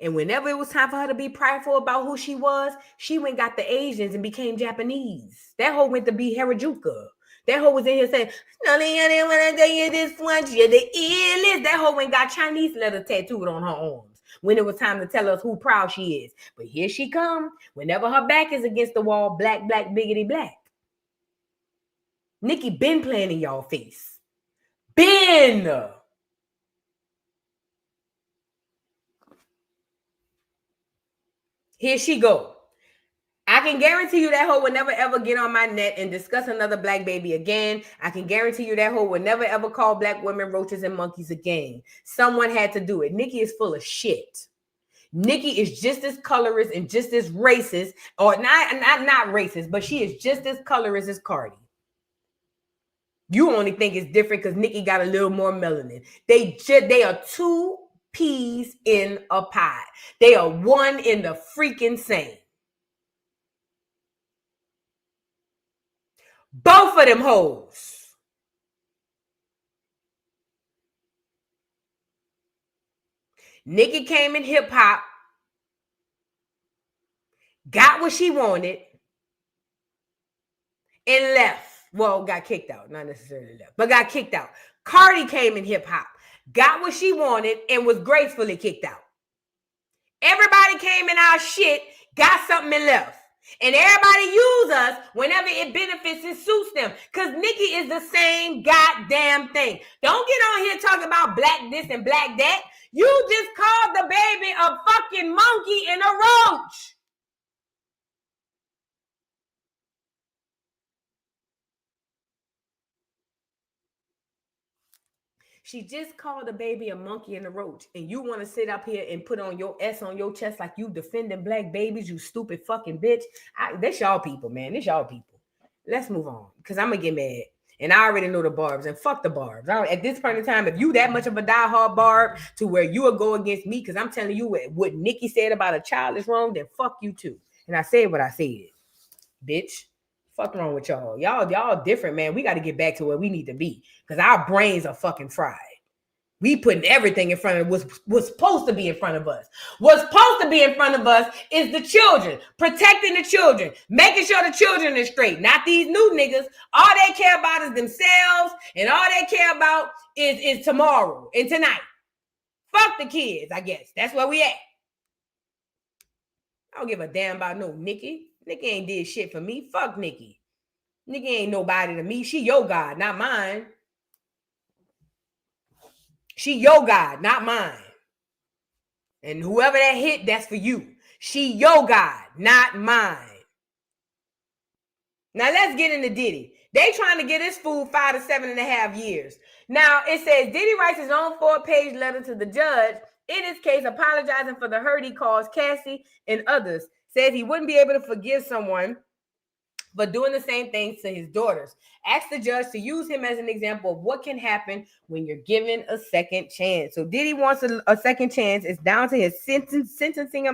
And whenever it was time for her to be prideful about who she was, she went got the Asians and became Japanese. That hoe went to be Harajuka. That hoe was in here saying, no, they didn't want to tell you this one. You're the illest. That hoe went got Chinese letter tattooed on her arms when it was time to tell us who proud she is. But here she come. Whenever her back is against the wall, Black, biggity, Black. Nicki been playing in y'all face. Been. Here she go. I can guarantee you that hoe will never ever get on my net and discuss another black baby again. I can guarantee you that hoe will never ever call black women roaches and monkeys again. Someone had to do it. Nicki is full of shit. Nicki is just as colorist and just as racist, or not racist, but she is just as colorist as Cardi. You only think it's different because Nicki got a little more melanin. They are two peas in a pie. They are one in the freaking same. Both of them hoes. Nicki came in hip hop, got what she wanted, and left. Well, got kicked out. Not necessarily left, but got kicked out. Cardi came in hip hop, got what she wanted, and was gracefully kicked out. Everybody came in our shit, got something and left. And everybody use us whenever it benefits and suits them. Because Nicki is the same goddamn thing. Don't get on here talking about black this and black that. You just called the baby a fucking monkey and a roach. She just called the baby a monkey and a roach. And you want to sit up here and put on your S on your chest like you defending black babies, you stupid fucking bitch. That's y'all people, man. This y'all people. Let's move on. Because I'm going to get mad. And I already know the barbs. And fuck the barbs. At this point in time, if you that much of a diehard barb to where you will go against me, because I'm telling you what Nicki said about a child is wrong, then fuck you too. And I said what I said. Bitch. Fuck wrong with y'all. Y'all different, man. We got to get back to where we need to be because our brains are fucking fried. We putting everything in front of what's supposed to be in front of us. What's supposed to be in front of us is the children, protecting the children, making sure the children are straight, not these new niggas. All they care about is themselves, and all they care about is tomorrow and tonight. Fuck the kids, I guess. That's where we at. I don't give a damn about no Nicki. Nicki ain't did shit for me. Fuck Nicki. Nicki ain't nobody to me. She your God, not mine. She your God, not mine. And whoever that hit, that's for you. She your God, not mine. Now let's get into Diddy. They trying to get this fool 5 to 7.5 years. Now it says Diddy writes his own 4-page letter to the judge, in his case apologizing for the hurt he caused Cassie and others. Says he wouldn't be able to forgive someone for doing the same things to his daughters. Asked the judge to use him as an example of what can happen when you're given a second chance. So Diddy wants a second chance. It's down to his sentencing.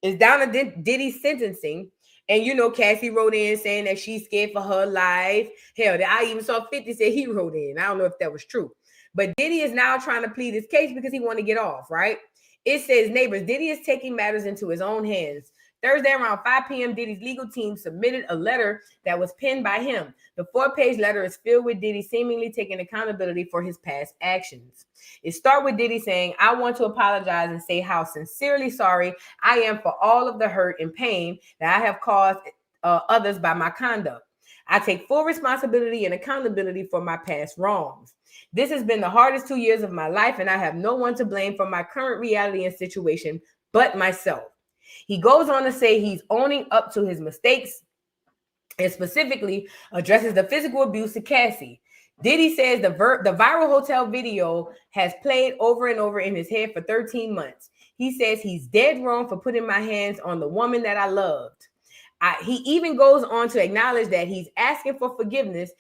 It's down to Diddy's sentencing. And, you know, Cassie wrote in saying that she's scared for her life. Hell, I even saw 50 say he wrote in. I don't know if that was true. But Diddy is now trying to plead his case because he want to get off, right? It says, neighbors, Diddy is taking matters into his own hands. Thursday around 5 p.m., Diddy's legal team submitted a letter that was penned by him. The 4-page letter is filled with Diddy seemingly taking accountability for his past actions. It starts with Diddy saying, I want to apologize and say how sincerely sorry I am for all of the hurt and pain that I have caused others by my conduct. I take full responsibility and accountability for my past wrongs. This has been the hardest 2 years of my life, and I have no one to blame for my current reality and situation but myself. He goes on to say he's owning up to his mistakes and specifically addresses the physical abuse to Cassie. Diddy says the viral hotel video has played over and over in his head for 13 months. He says he's dead wrong for putting my hands on the woman that I loved. He even goes on to acknowledge that he's asking for forgiveness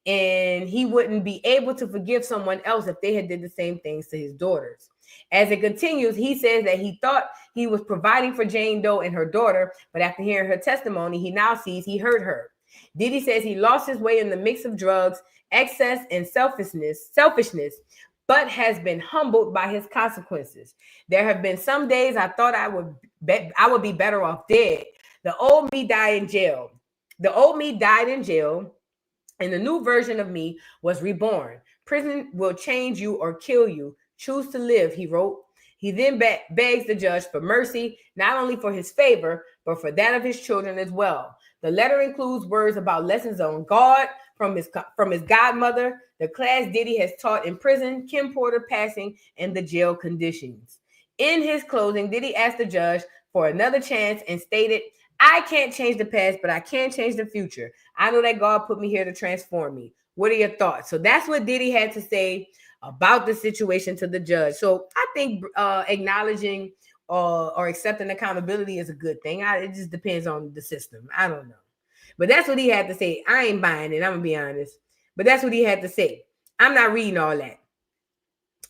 and he wouldn't be able to forgive someone else if they had did the same things to his daughters. As it continues, he says that he thought he was providing for Jane Doe and her daughter, but after hearing her testimony, he now sees he hurt her. Diddy says he lost his way in the mix of drugs, excess, and selfishness, but has been humbled by his consequences. There have been some days I thought I would be better off dead. The old me died in jail. And the new version of me was reborn. Prison will change you or kill you. Choose to live, he wrote. He then begs the judge for mercy, not only for his favor, but for that of his children as well. The letter includes words about lessons on God from his godmother, the class Diddy has taught in prison, Kim Porter passing, and the jail conditions. In his closing, Diddy asked the judge for another chance and stated, I can't change the past, but I can change the future. I know that God put me here to transform me. What are your thoughts? So that's what Diddy had to say about the situation to the judge. So I think acknowledging or accepting accountability is a good thing. It just depends on the system. I don't know. But that's what he had to say. I ain't buying it. I'm going to be honest. But that's what he had to say. I'm not reading all that.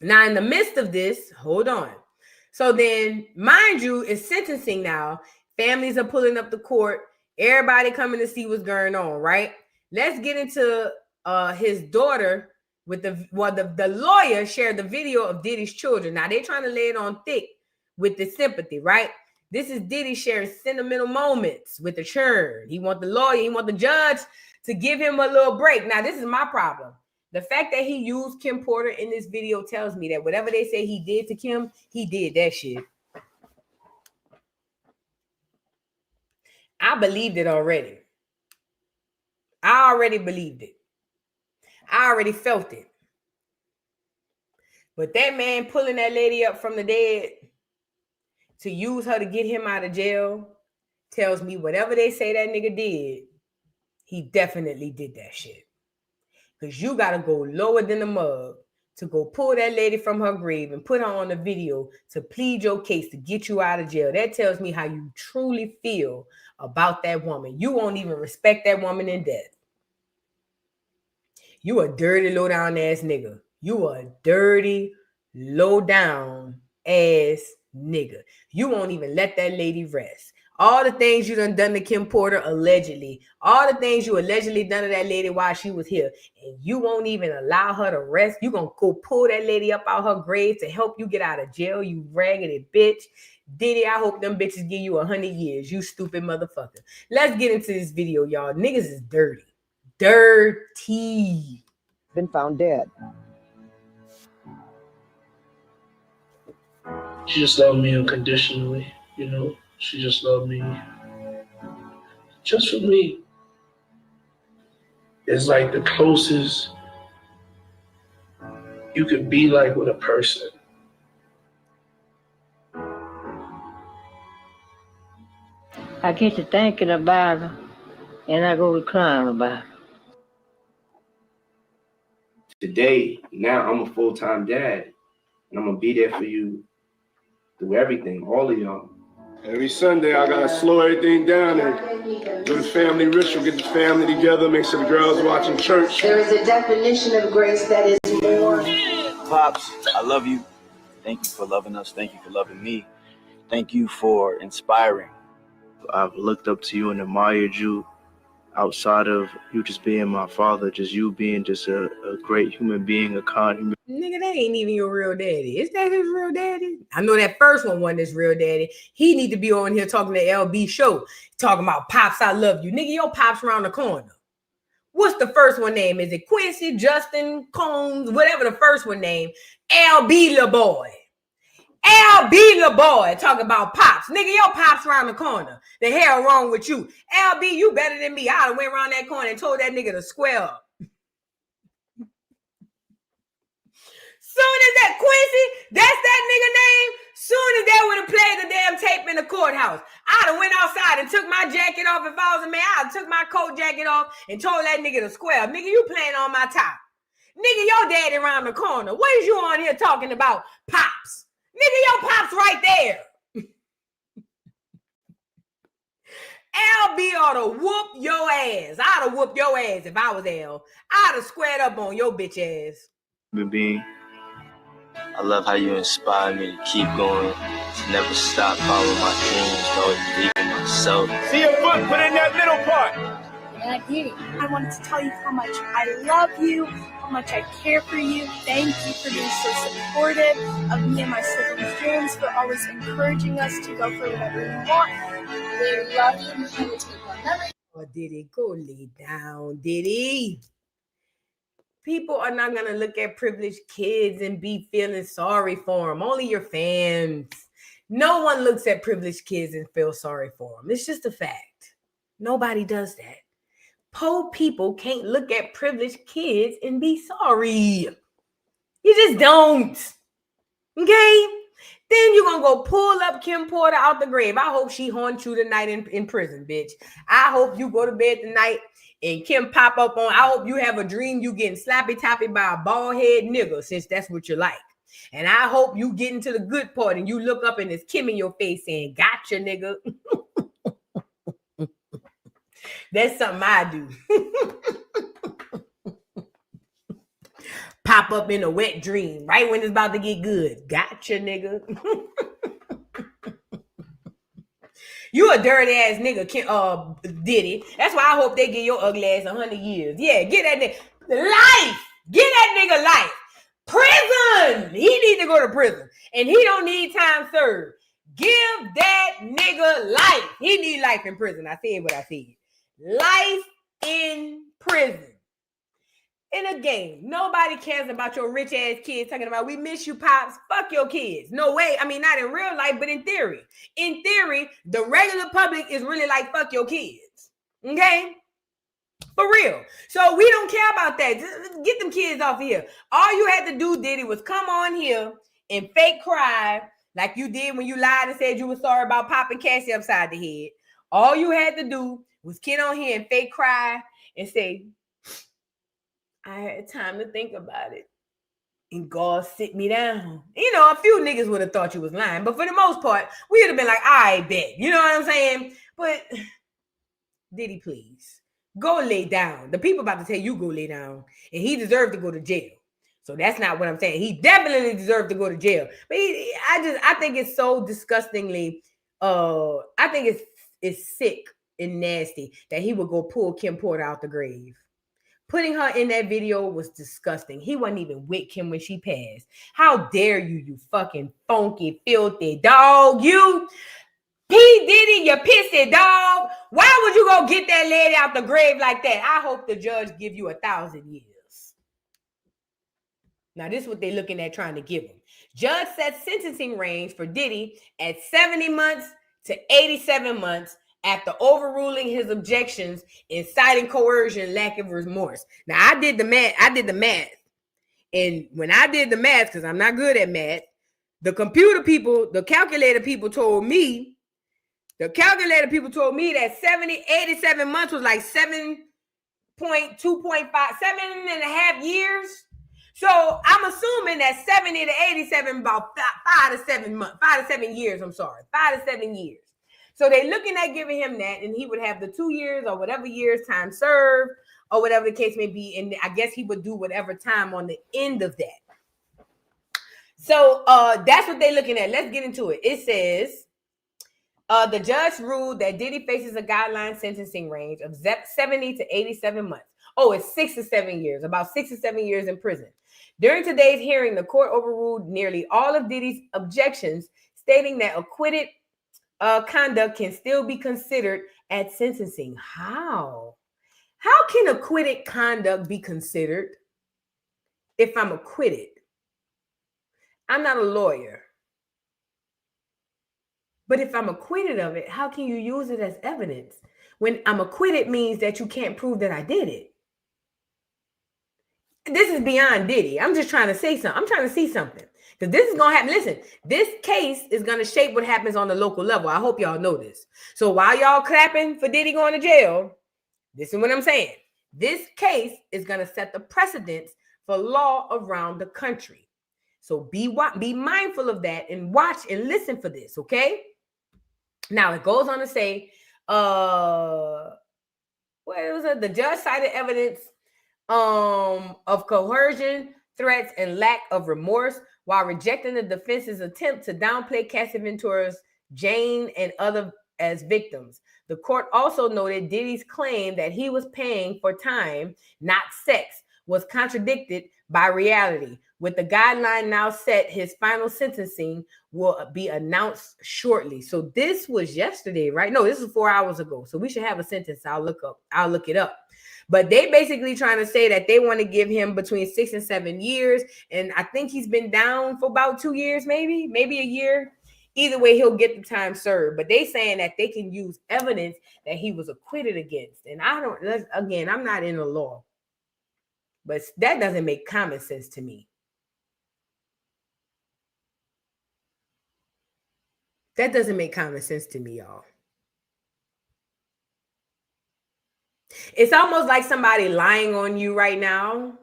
Now, in the midst of this, hold on. So then, mind you, it's sentencing now. Families are pulling up the court. Everybody coming to see what's going on, right? Let's get into his daughter with the lawyer shared the video of Diddy's children. Now, they're trying to lay it on thick with the sympathy, right? This is Diddy sharing sentimental moments with the churn. He want the lawyer, he want the judge to give him a little break. Now, this is my problem. The fact that he used Kim Porter in this video tells me that whatever they say he did to Kim, he did that shit. I believed it already. I already believed it. I already felt it. But that man pulling that lady up from the dead to use her to get him out of jail tells me whatever they say that nigga did, he definitely did that shit. Because you got to go lower than the mug to go pull that lady from her grave and put her on the video to plead your case to get you out of jail. That tells me how you truly feel about that woman. You won't even respect that woman in death. You a dirty, low-down ass nigga. You a dirty, low-down ass nigga. You won't even let that lady rest. All the things you done to Kim Porter, allegedly. All the things you allegedly done to that lady while she was here. And you won't even allow her to rest. You gonna go pull that lady up out her grave to help you get out of jail, you raggedy bitch. Diddy, I hope them bitches give you 100 years, you stupid motherfucker. Let's get into this video, y'all. Niggas is dirty. Dirty. Been found dead. She just loved me unconditionally, you know. She just loved me just for me. It's like the closest you could be like with a person. I get to thinking about her, and I go to crying about her. Today, now I'm a full-time dad, and I'm gonna be there for you through everything, all of y'all. Every Sunday, I gotta slow everything down and do the family ritual, get the family together, make sure the girls watching church. There is a definition of grace that is more. Pops, I love you. Thank you for loving us. Thank you for loving me. Thank you for inspiring. I've looked up to you and admired you outside of you just being my father, just you being just a great human being, a kind human. Nigga, that ain't even your real daddy. Is that his real daddy? I know that first one wasn't his real daddy. He need to be on here talking to LB show, talking about Pops, I love you. Nigga, your Pops around the corner. What's the first one name? Is it Quincy, Justin, Combs, whatever the first one name? LB La Boy. LB La Boy talking about Pops. Nigga, your Pops around the corner. The hell wrong with you? LB, you better than me. I went around that corner and told that nigga to square up. Soon as that Quincy, that's that nigga name, soon as they would have played the damn tape in the courthouse, I'd have went outside and took my jacket off. If I was a man, I'd have took my coat jacket off and told that nigga to square up. Nigga, you playing on my top. Nigga, your daddy around the corner. What is you on here talking about? Pops. Nigga, your Pops right there. LB ought to whoop your ass. I'd have whooped your ass if I was L. I'd have squared up on your bitch ass. Being. I love how you inspire me to keep going, to never stop following my dreams, to always believe in myself. See your foot, put in that middle part. And I did it. I wanted to tell you how much I love you, how much I care for you. Thank you for being so supportive of me and my siblings' dreams, for always encouraging us to go for whatever we want. We love you, and we will take one memory. Oh, Diddy, go lay down, Diddy. People are not going to look at privileged kids and be feeling sorry for them. Only your fans. No one looks at privileged kids and feel sorry for them. It's just a fact. Nobody does that. Poor people can't look at privileged kids and be sorry. You just don't. Okay? Then you're going to go pull up Kim Porter out the grave. I hope she haunts you tonight in prison, bitch. I hope you go to bed tonight and Kim pop up on. I hope you have a dream you getting slappy tappy by a bald head nigga, since that's what you like. And I hope you get into the good part and you look up and it's Kim in your face saying, gotcha, nigga. That's something I do. Pop up in a wet dream right when it's about to get good. Gotcha, nigga. You a dirty ass nigga, Diddy. That's why I hope they give your ugly ass 100 years. Yeah, get that nigga life. Get that nigga life. Prison. He need to go to prison. And he don't need time served. Give that nigga life. He need life in prison. I said what I said. Life in prison. In a game. Nobody cares about your rich ass kids talking about, we miss you, Pops. Fuck your kids. No way. I mean, not in real life, but in theory. In theory, the regular public is really like, fuck your kids. Okay? For real. So we don't care about that. Just get them kids off here. All you had to do, Diddy, was come on here and fake cry like you did when you lied and said you were sorry about popping Cassie upside the head. All you had to do was get on here and fake cry and say, I had time to think about it. And God sit me down. You know, a few niggas would have thought you was lying. But for the most part, we would have been like, I bet. You know what I'm saying? But Diddy, please. Go lay down. The people about to tell you go lay down. And he deserved to go to jail. So that's not what I'm saying. He definitely deserved to go to jail. But I think it's so disgustingly, I think it's sick and nasty that he would go pull Kim Porter out the grave. Putting her in that video was disgusting. He wasn't even with Kim when she passed. How dare you, you fucking funky, filthy dog. You, P. Diddy, you pissy dog. Why would you go get that lady out the grave like that? I hope the judge give you 1,000 years. Now, this is what they're looking at trying to give him. Judge set sentencing range for Diddy at 70 months to 87 months after overruling his objections and citing coercion, lack of remorse. Now, I did the math. And when I did the math, because I'm not good at math, the calculator people told me that 87 months was like 7.5 years. So I'm assuming that 70 to 87, about 5 to 7 years. I'm sorry, 5 to 7 years. So they're looking at giving him that, and he would have the 2 years or whatever years time served, or whatever the case may be. And I guess he would do whatever time on the end of that. So that's what they're looking at. Let's get into it. It says, the judge ruled that Diddy faces a guideline sentencing range of 70 to 87 months. Oh, it's 6 to 7 years, about 6 to 7 years in prison. During today's hearing, the court overruled nearly all of Diddy's objections, stating that acquitted conduct can still be considered at sentencing. How can acquitted conduct be considered if I'm acquitted? I'm not a lawyer. But if I'm acquitted of it, how can you use it as evidence? When I'm acquitted means that you can't prove that I did it. This is beyond Diddy. I'm just trying to say something. I'm trying to see something. Because this is going to happen. Listen, this case is going to shape what happens on the local level. I hope y'all know this. So while y'all clapping for Diddy going to jail, this is what I'm saying. This case is going to set the precedence for law around the country. So be mindful of that and watch and listen for this, okay? Now, it goes on to say, the judge cited evidence of coercion, threats, and lack of remorse while rejecting the defense's attempt to downplay Cassie Ventura's, Jane, and other as victims. The court also noted Diddy's claim that he was paying for time, not sex, was contradicted by reality. With the guideline now set, his final sentencing will be announced shortly. So this was yesterday, right? No, this is 4 hours ago. So we should have a sentence. I'll look it up. But they basically trying to say that they want to give him between 6 and 7 years. And I think he's been down for about 2 years, maybe a year. Either way, he'll get the time served. But they saying that they can use evidence that he was acquitted against. And I'm not in the law. But that doesn't make common sense to me. That doesn't make common sense to me, y'all. It's almost like somebody lying on you right now.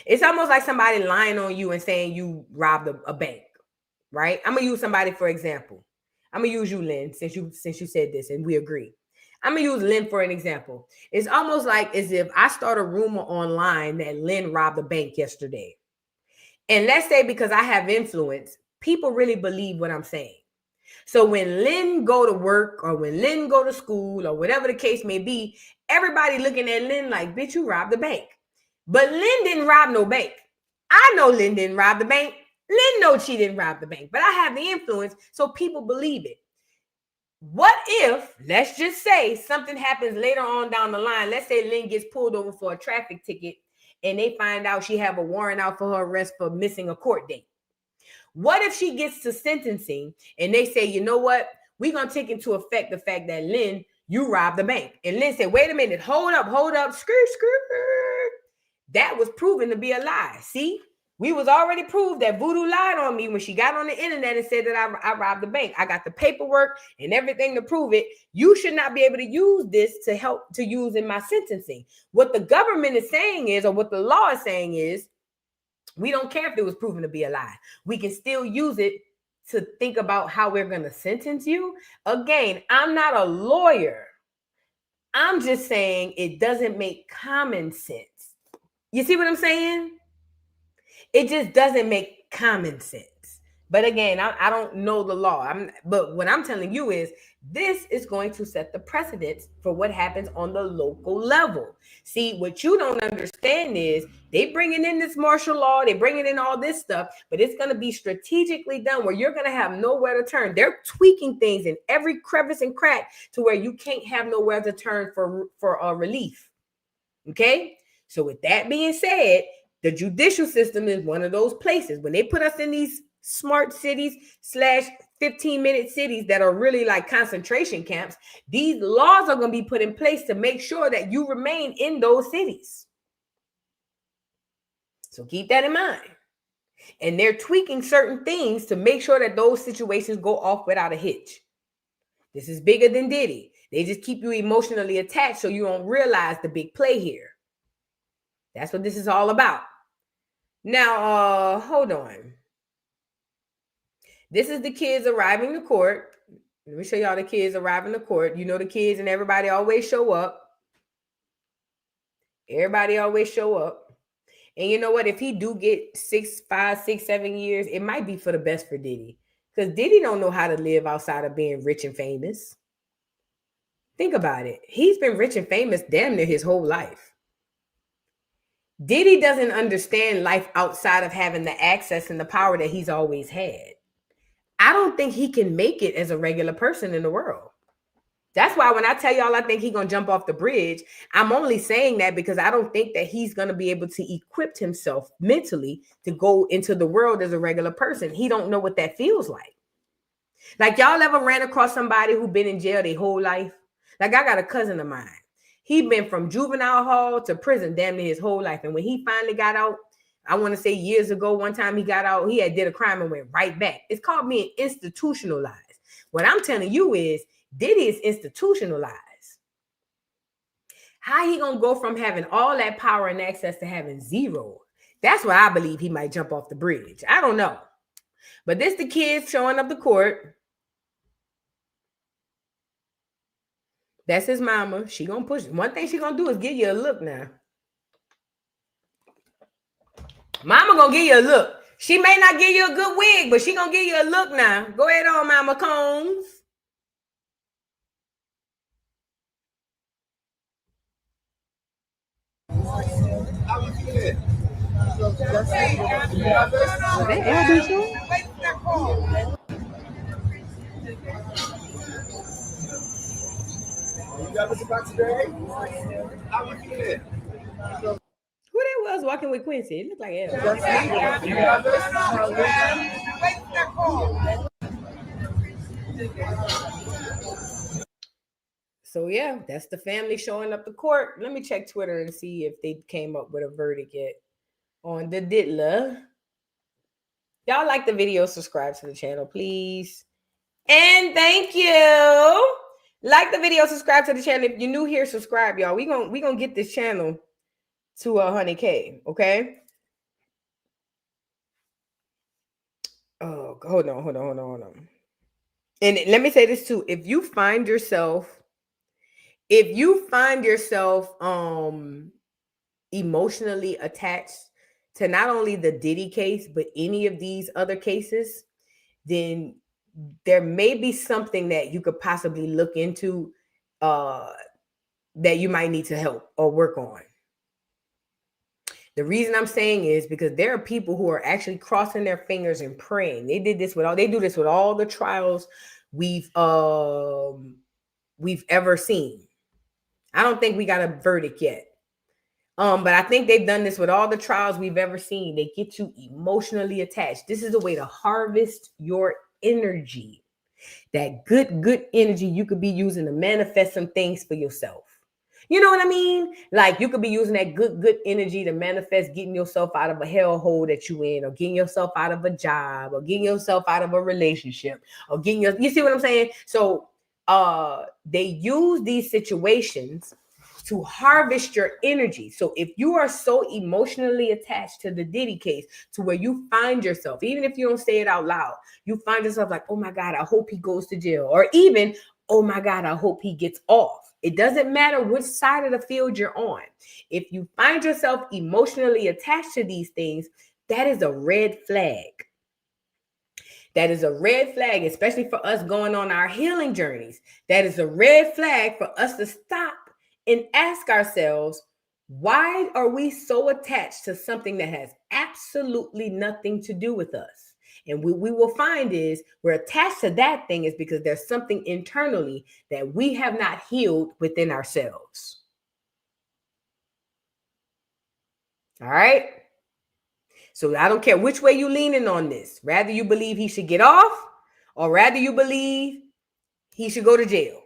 It's almost like somebody lying on you and saying you robbed a bank, right? I'm gonna use somebody for example. I'm gonna use you, Lynn, since you said this and we agree. I'm gonna use Lynn for an example. It's almost like as if I start a rumor online that Lynn robbed a bank yesterday. And let's say because I have influence, people really believe what I'm saying. So when Lynn go to work or when Lynn go to school or whatever the case may be, everybody looking at Lynn like, bitch, you robbed the bank. But Lynn didn't rob no bank. I know Lynn didn't rob the bank. Lynn knows she didn't rob the bank, but I have the influence, so people believe it. What if, let's just say, something happens later on down the line. Let's say Lynn gets pulled over for a traffic ticket and they find out she have a warrant out for her arrest for missing a court date. What if she gets to sentencing and they say, you know what? We're going to take into effect the fact that Lynn, you robbed the bank. And Lynn said, wait a minute, hold up, skirt. That was proven to be a lie. See, we was already proved that Voodoo lied on me when she got on the internet and said that I robbed the bank. I got the paperwork and everything to prove it. You should not be able to use this to help to use in my sentencing. What the government is saying is, or what the law is saying is, we don't care if it was proven to be a lie. We can still use it to think about how we're going to sentence you. Again, I'm not a lawyer. I'm just saying it doesn't make common sense. You see what I'm saying? It just doesn't make common sense. But again, I don't know the law. But what I'm telling you is this is going to set the precedence for what happens on the local level. See, what you don't understand is they bringing in this martial law, they bringing in all this stuff, but it's going to be strategically done where you're going to have nowhere to turn. They're tweaking things in every crevice and crack to where you can't have nowhere to turn for relief. Okay? So with that being said, the judicial system is one of those places. When they put us in these smart cities / 15-minute cities that are really like concentration camps, these laws are going to be put in place to make sure that you remain in those cities. So keep that in mind. And they're tweaking certain things to make sure that those situations go off without a hitch. This is bigger than Diddy. They just keep you emotionally attached so you don't realize the big play here. That's what this is all about. Now, hold on. This is the kids arriving to court. Let me show y'all the kids arriving to court. You know the kids and everybody always show up. Everybody always show up. And you know what? If he do get 5, 6, 7 years, it might be for the best for Diddy. Because Diddy don't know how to live outside of being rich and famous. Think about it. He's been rich and famous damn near his whole life. Diddy doesn't understand life outside of having the access and the power that he's always had. I don't think he can make it as a regular person in the world. That's why when I tell y'all I think he's going to jump off the bridge, I'm only saying that because I don't think that he's going to be able to equip himself mentally to go into the world as a regular person. He don't know what that feels like. Like y'all ever ran across somebody who been in jail their whole life? Like I got a cousin of mine. He been from juvenile hall to prison damn near his whole life. And when he finally got out, I want to say years ago, one time he got out, he had did a crime and went right back. It's called being institutionalized. What I'm telling you is Diddy is institutionalized. How he gonna go from having all that power and access to having zero? That's why I believe he might jump off the bridge. I don't know. But this the kids showing up to court. That's his mama. She gonna push. One thing she gonna do is give you a look now. Mama gonna give you a look. She may not give you a good wig, but she gonna give you a look now. Go ahead on, Mama Combs. Who that was walking with Quincy? It looked like Elvis. So yeah, that's the family showing up to court. Let me check Twitter and see if they came up with a verdict yet on the Diddler. Y'all like the video, subscribe to the channel, please. And thank you. Like the video, subscribe to the channel. If you're new here, subscribe, y'all. We gonna get this channel to 100K, okay? Oh, hold on. And let me say this too. If you find yourself emotionally attached to not only the Diddy case, but any of these other cases, then there may be something that you could possibly look into that you might need to help or work on. The reason I'm saying is because there are people who are actually crossing their fingers and praying. They do this with all the trials we've ever seen. I don't think we got a verdict yet. But I think they've done this with all the trials we've ever seen. They get you emotionally attached. This is a way to harvest your energy. That good energy you could be using to manifest some things for yourself. You know what I mean? Like you could be using that good energy to manifest getting yourself out of a hellhole that you in, or getting yourself out of a job, or getting yourself out of a relationship, or you see what I'm saying? So they use these situations to harvest your energy. So if you are so emotionally attached to the Diddy case to where you find yourself, even if you don't say it out loud, you find yourself like, oh my God, I hope he goes to jail. Or even, oh my God, I hope he gets off. It doesn't matter which side of the field you're on. If you find yourself emotionally attached to these things, that is a red flag. That is a red flag, especially for us going on our healing journeys. That is a red flag for us to stop and ask ourselves, why are we so attached to something that has absolutely nothing to do with us? And what we will find is we're attached to that thing is because there's something internally that we have not healed within ourselves. All right? So I don't care which way you're leaning on this. Rather you believe he should get off, or rather you believe he should go to jail.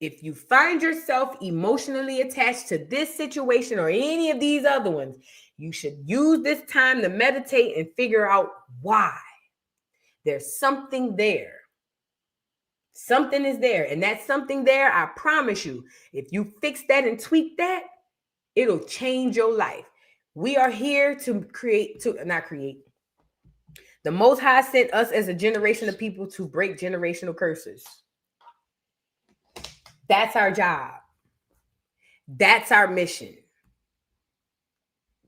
If you find yourself emotionally attached to this situation or any of these other ones, you should use this time to meditate and figure out why. There's something there. Something is there. And that something there, I promise you, if you fix that and tweak that, it'll change your life. We are here to not create. The Most High sent us as a generation of people to break generational curses. That's our job. That's our mission.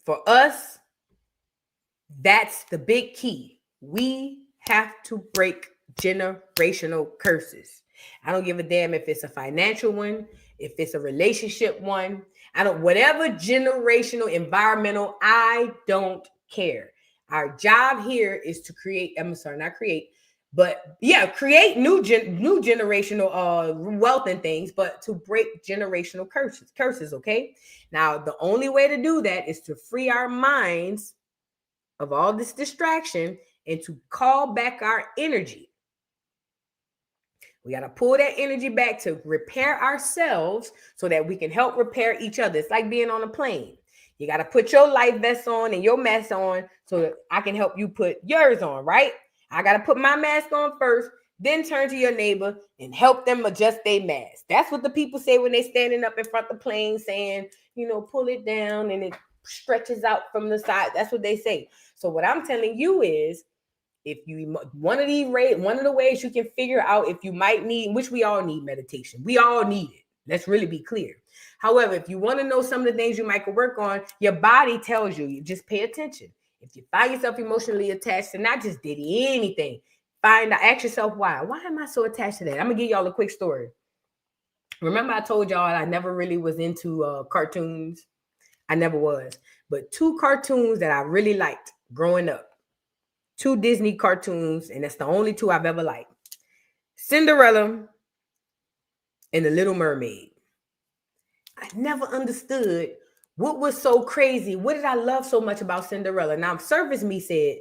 For us, that's the big key. We have to break generational curses. I don't give a damn if it's a financial one, if it's a relationship one. Whatever generational, environmental, I don't care. Our job here is to create new generational wealth and things, but to break generational curses, okay? Now, the only way to do that is to free our minds of all this distraction and to call back our energy. We got to pull that energy back to repair ourselves so that we can help repair each other. It's like being on a plane. You got to put your life vest on and your mask on so that I can help you put yours on, right? I got to put my mask on first, then turn to your neighbor and help them adjust their mask. That's what the people say when they're standing up in front of the plane saying, pull it down and it stretches out from the side. That's what they say. So what I'm telling you is, if you one of the ways you can figure out if you might need, which we all need meditation. We all need it. Let's really be clear. However, if you want to know some of the things you might work on, your body tells you just pay attention. If you find yourself emotionally attached to not just Diddy, anything, ask yourself why. Why am I so attached to that? I'm gonna give y'all a quick story. Remember I told y'all I never really was into cartoons. I never was. But two cartoons that I really liked growing up. Two Disney cartoons, and that's the only two I've ever liked. Cinderella and The Little Mermaid. I never understood what was so crazy. What did I love so much about Cinderella? Now, Surface Me said,